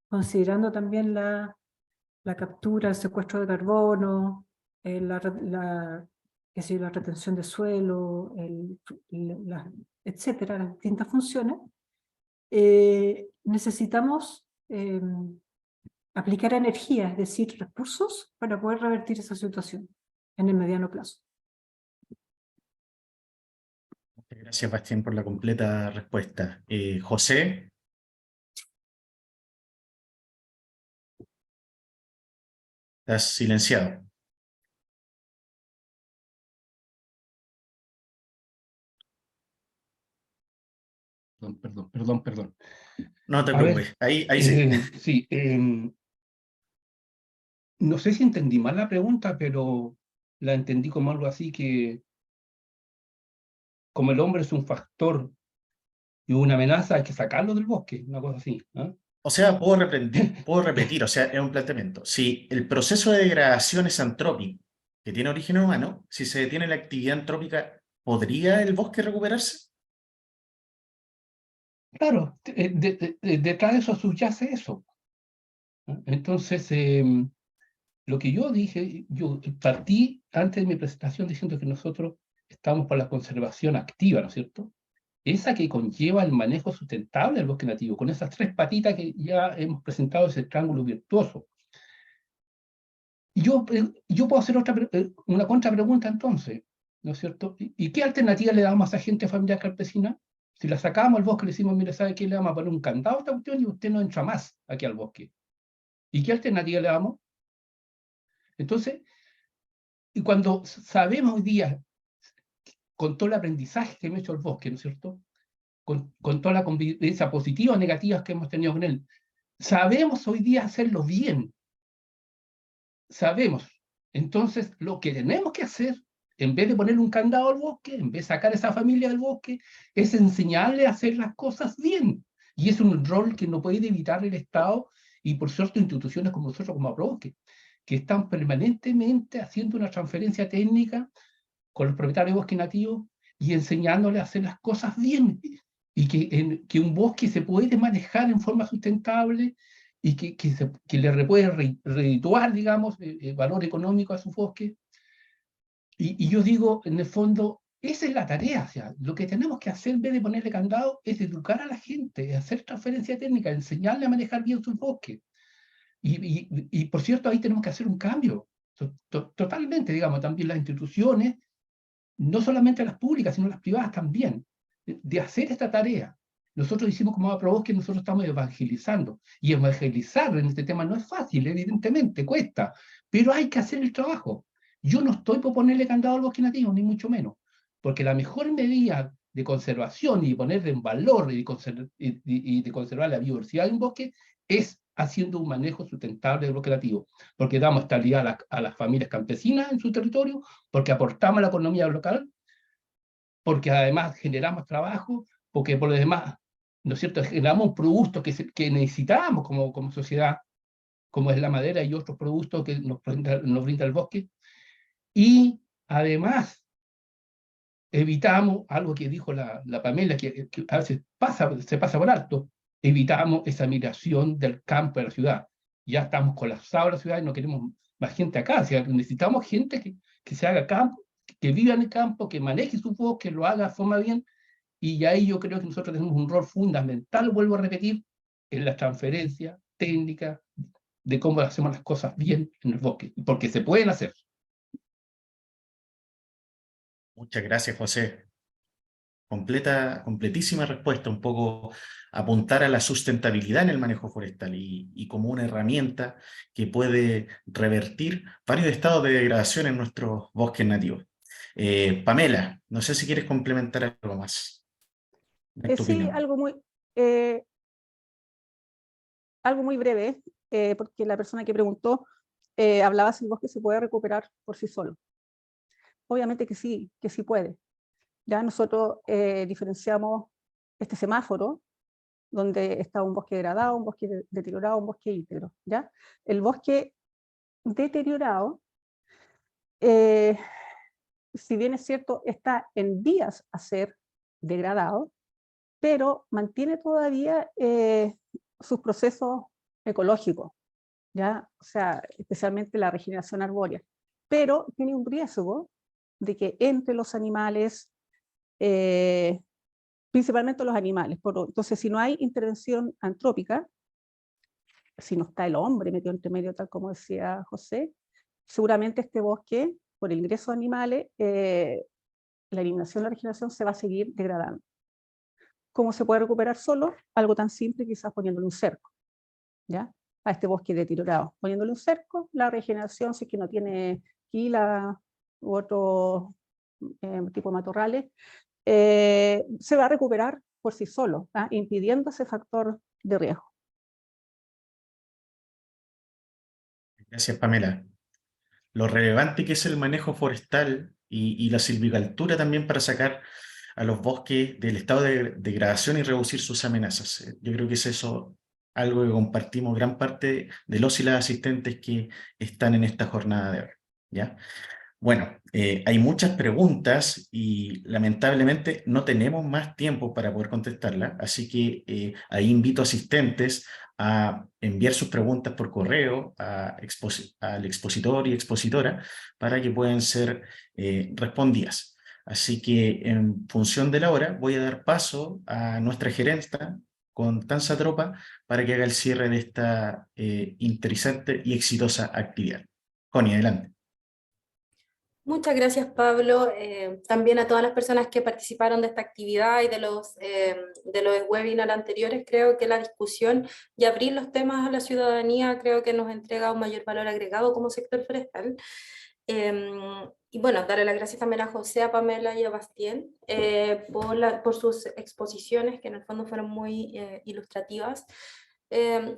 considerando también la la captura, el secuestro de carbono, qué sé yo, la retención de suelo, etcétera, las distintas funciones, necesitamos aplicar energía, es decir, recursos, para poder revertir esa situación en el mediano plazo. Muchas gracias, Bastián, por la completa respuesta. José. Estás silenciado. Perdón. No te A ver, preocupes. Ahí sí. sí, no sé si entendí mal la pregunta, pero la entendí como algo así que como el hombre es un factor y una amenaza, hay que sacarlo del bosque, una cosa así, ¿no? O sea, puedo repetir, o sea, es un planteamiento. Si el proceso de degradación es antrópico, que tiene origen humano, si se detiene la actividad antrópica, ¿podría el bosque recuperarse? Claro, detrás de eso subyace eso, ¿no? Entonces, lo que yo dije, yo partí antes de mi presentación diciendo que nosotros estamos por la conservación activa, ¿no es cierto? Esa que conlleva el manejo sustentable del bosque nativo, con esas 3 patitas que ya hemos presentado, ese triángulo virtuoso. Y yo puedo hacer una contrapregunta entonces, ¿no es cierto? ¿Y qué alternativa le damos a esa gente familiar campesina? Si la sacamos al bosque, le decimos, mire, ¿sabe qué? Le vamos a poner un candado a esta cuestión y usted no entra más aquí al bosque. ¿Y qué alternativa le damos? Entonces, y cuando sabemos hoy día, con todo el aprendizaje que hemos hecho el bosque, ¿no es cierto? Con toda la convivencia positiva o negativa que hemos tenido con él, sabemos hoy día hacerlo bien. Sabemos. Entonces, lo que tenemos que hacer, en vez de poner un candado al bosque, en vez de sacar a esa familia del bosque, es enseñarle a hacer las cosas bien. Y es un rol que no puede evitar el Estado y, por cierto, instituciones como nosotros, como Aprobosque, que están permanentemente haciendo una transferencia técnica con los propietarios de bosque nativos y enseñándoles a hacer las cosas bien. Y que un bosque se puede manejar en forma sustentable y que le puede redituar, digamos, valor económico a su bosque. Y yo digo, en el fondo, esa es la tarea. O sea, lo que tenemos que hacer en vez de ponerle candado es educar a la gente, hacer transferencia técnica, enseñarle a manejar bien sus bosques. Y por cierto, ahí tenemos que hacer un cambio. Totalmente, digamos, también las instituciones, no solamente las públicas, sino las privadas también, de hacer esta tarea. Nosotros hicimos como Aprobosque, nosotros estamos evangelizando. Y evangelizar en este tema no es fácil, evidentemente, cuesta, pero hay que hacer el trabajo. Yo no estoy por ponerle candado al bosque nativo, ni mucho menos, porque la mejor medida de conservación y poner en valor y de conservar la biodiversidad de un bosque es haciendo un manejo sustentable del bosque nativo, porque damos estabilidad a las familias campesinas en su territorio, porque aportamos a la economía local, porque además generamos trabajo, porque por lo demás, ¿no es cierto?, generamos productos que necesitamos como sociedad, como es la madera y otros productos que nos brinda el bosque, y además evitamos algo que dijo la Pamela, que a veces se pasa por alto, evitamos esa migración del campo a la ciudad. Ya estamos colapsados en la ciudad y no queremos más gente acá. O sea, necesitamos gente que se haga campo, que viva en el campo, que maneje su bosque, que lo haga de forma bien. Y ahí yo creo que nosotros tenemos un rol fundamental, vuelvo a repetir, en la transferencia técnica de cómo hacemos las cosas bien en el bosque, porque se pueden hacer. Muchas gracias, José. Completísima respuesta, un poco apuntar a la sustentabilidad en el manejo forestal y como una herramienta que puede revertir varios estados de degradación en nuestros bosques nativos. Pamela, no sé si quieres complementar algo más. Es tu Sí, opinión. algo muy breve, porque la persona que preguntó hablaba si el bosque se puede recuperar por sí solo. Obviamente que sí puede. Ya nosotros diferenciamos este semáforo, donde está un bosque degradado, un bosque deteriorado, un bosque íntegro. ¿Ya? El bosque deteriorado, si bien es cierto, está en vías a ser degradado, pero mantiene todavía sus procesos ecológicos. ¿ya? O sea, especialmente la regeneración arbórea, pero tiene un riesgo de que entre los animales, principalmente los animales, entonces si no hay intervención antrópica, si no está el hombre metido entre medio, tal como decía José, seguramente este bosque, por el ingreso de animales, la eliminación, la regeneración se va a seguir degradando. ¿Cómo se puede recuperar solo? Algo tan simple, quizás poniéndole un cerco, ¿ya? A este bosque deteriorado. Poniéndole un cerco, la regeneración, si es que no tiene quila u otro tipo de matorrales, se va a recuperar por sí solo, impidiendo ese factor de riesgo. Gracias, Pamela. Lo relevante que es el manejo forestal y la silvicultura también para sacar a los bosques del estado de degradación y reducir sus amenazas. Yo creo que es eso algo que compartimos gran parte de los y las asistentes que están en esta jornada de hoy, ¿ya? Bueno, hay muchas preguntas y lamentablemente no tenemos más tiempo para poder contestarlas, así que ahí invito a asistentes a enviar sus preguntas por correo al expositor y expositora para que puedan ser respondidas. Así que en función de la hora voy a dar paso a nuestra gerenta Constanza Tropa para que haga el cierre de esta interesante y exitosa actividad. Connie, adelante. Muchas gracias, Pablo. También a todas las personas que participaron de esta actividad y de los webinars anteriores. Creo que la discusión y abrir los temas a la ciudadanía creo que nos entrega un mayor valor agregado como sector forestal. Y bueno, darle las gracias también a José, a Pamela y a Bastien por sus exposiciones, que en el fondo fueron muy ilustrativas.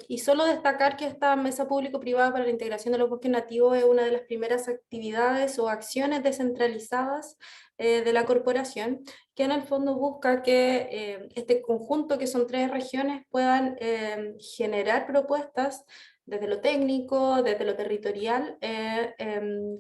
Y solo destacar que esta mesa público-privada para la integración de los bosques nativos es una de las primeras actividades o acciones descentralizadas de la corporación, que en el fondo busca que este conjunto, que son 3 regiones, puedan generar propuestas desde lo técnico, desde lo territorial,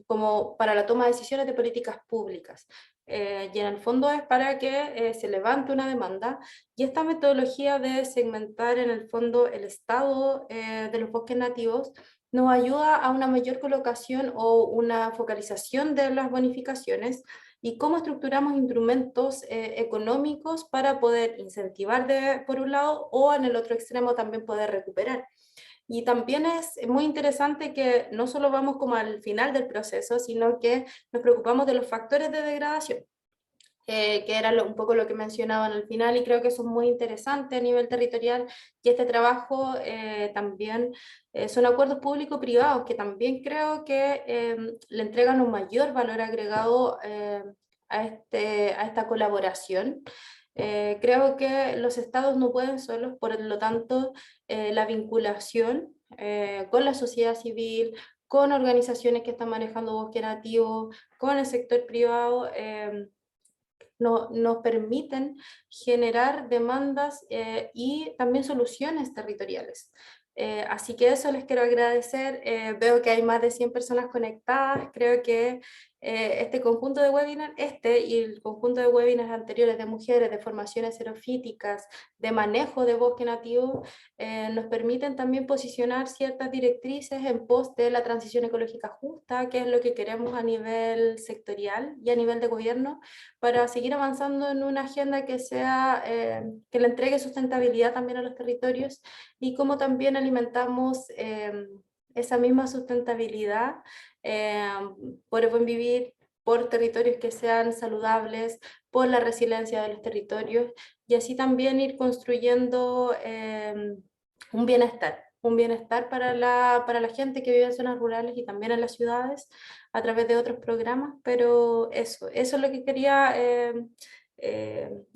como para la toma de decisiones de políticas públicas. Y en el fondo es para que se levante una demanda, y esta metodología de segmentar en el fondo el estado de los bosques nativos nos ayuda a una mayor colocación o una focalización de las bonificaciones y cómo estructuramos instrumentos económicos para poder incentivar por un lado, o en el otro extremo también poder recuperar. Y también es muy interesante que no solo vamos como al final del proceso, sino que nos preocupamos de los factores de degradación, que era un poco lo que mencionaban al final, y creo que eso es muy interesante a nivel territorial. Y este trabajo también son acuerdos público-privados que también creo que le entregan un mayor valor agregado a esta colaboración. Creo que los estados no pueden solos, por lo tanto, la vinculación con la sociedad civil, con organizaciones que están manejando bosque nativo, con el sector privado, nos permiten generar demandas y también soluciones territoriales. Así que eso les quiero agradecer. Veo que hay más de 100 personas conectadas. Creo que este conjunto de webinars, y el conjunto de webinars anteriores de mujeres, de formaciones xerofíticas, de manejo de bosque nativo, nos permiten también posicionar ciertas directrices en pos de la transición ecológica justa, que es lo que queremos a nivel sectorial y a nivel de gobierno, para seguir avanzando en una agenda que sea, que le entregue sustentabilidad también a los territorios, y cómo también alimentamos esa misma sustentabilidad por el buen vivir, por territorios que sean saludables, por la resiliencia de los territorios, y así también ir construyendo un bienestar para la gente que vive en zonas rurales y también en las ciudades a través de otros programas. Pero eso es lo que quería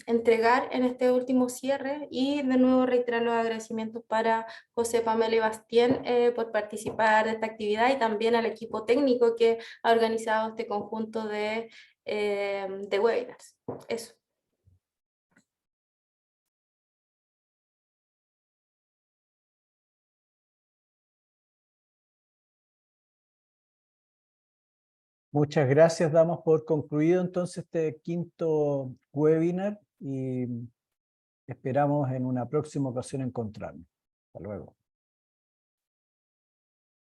entregar en este último cierre, y de nuevo reiterar los agradecimientos para José, Pamela y Bastien por participar de esta actividad, y también al equipo técnico que ha organizado este conjunto de webinars. Eso. Muchas gracias, damos por concluido entonces este 5º webinar y esperamos en una próxima ocasión encontrarnos. Hasta luego.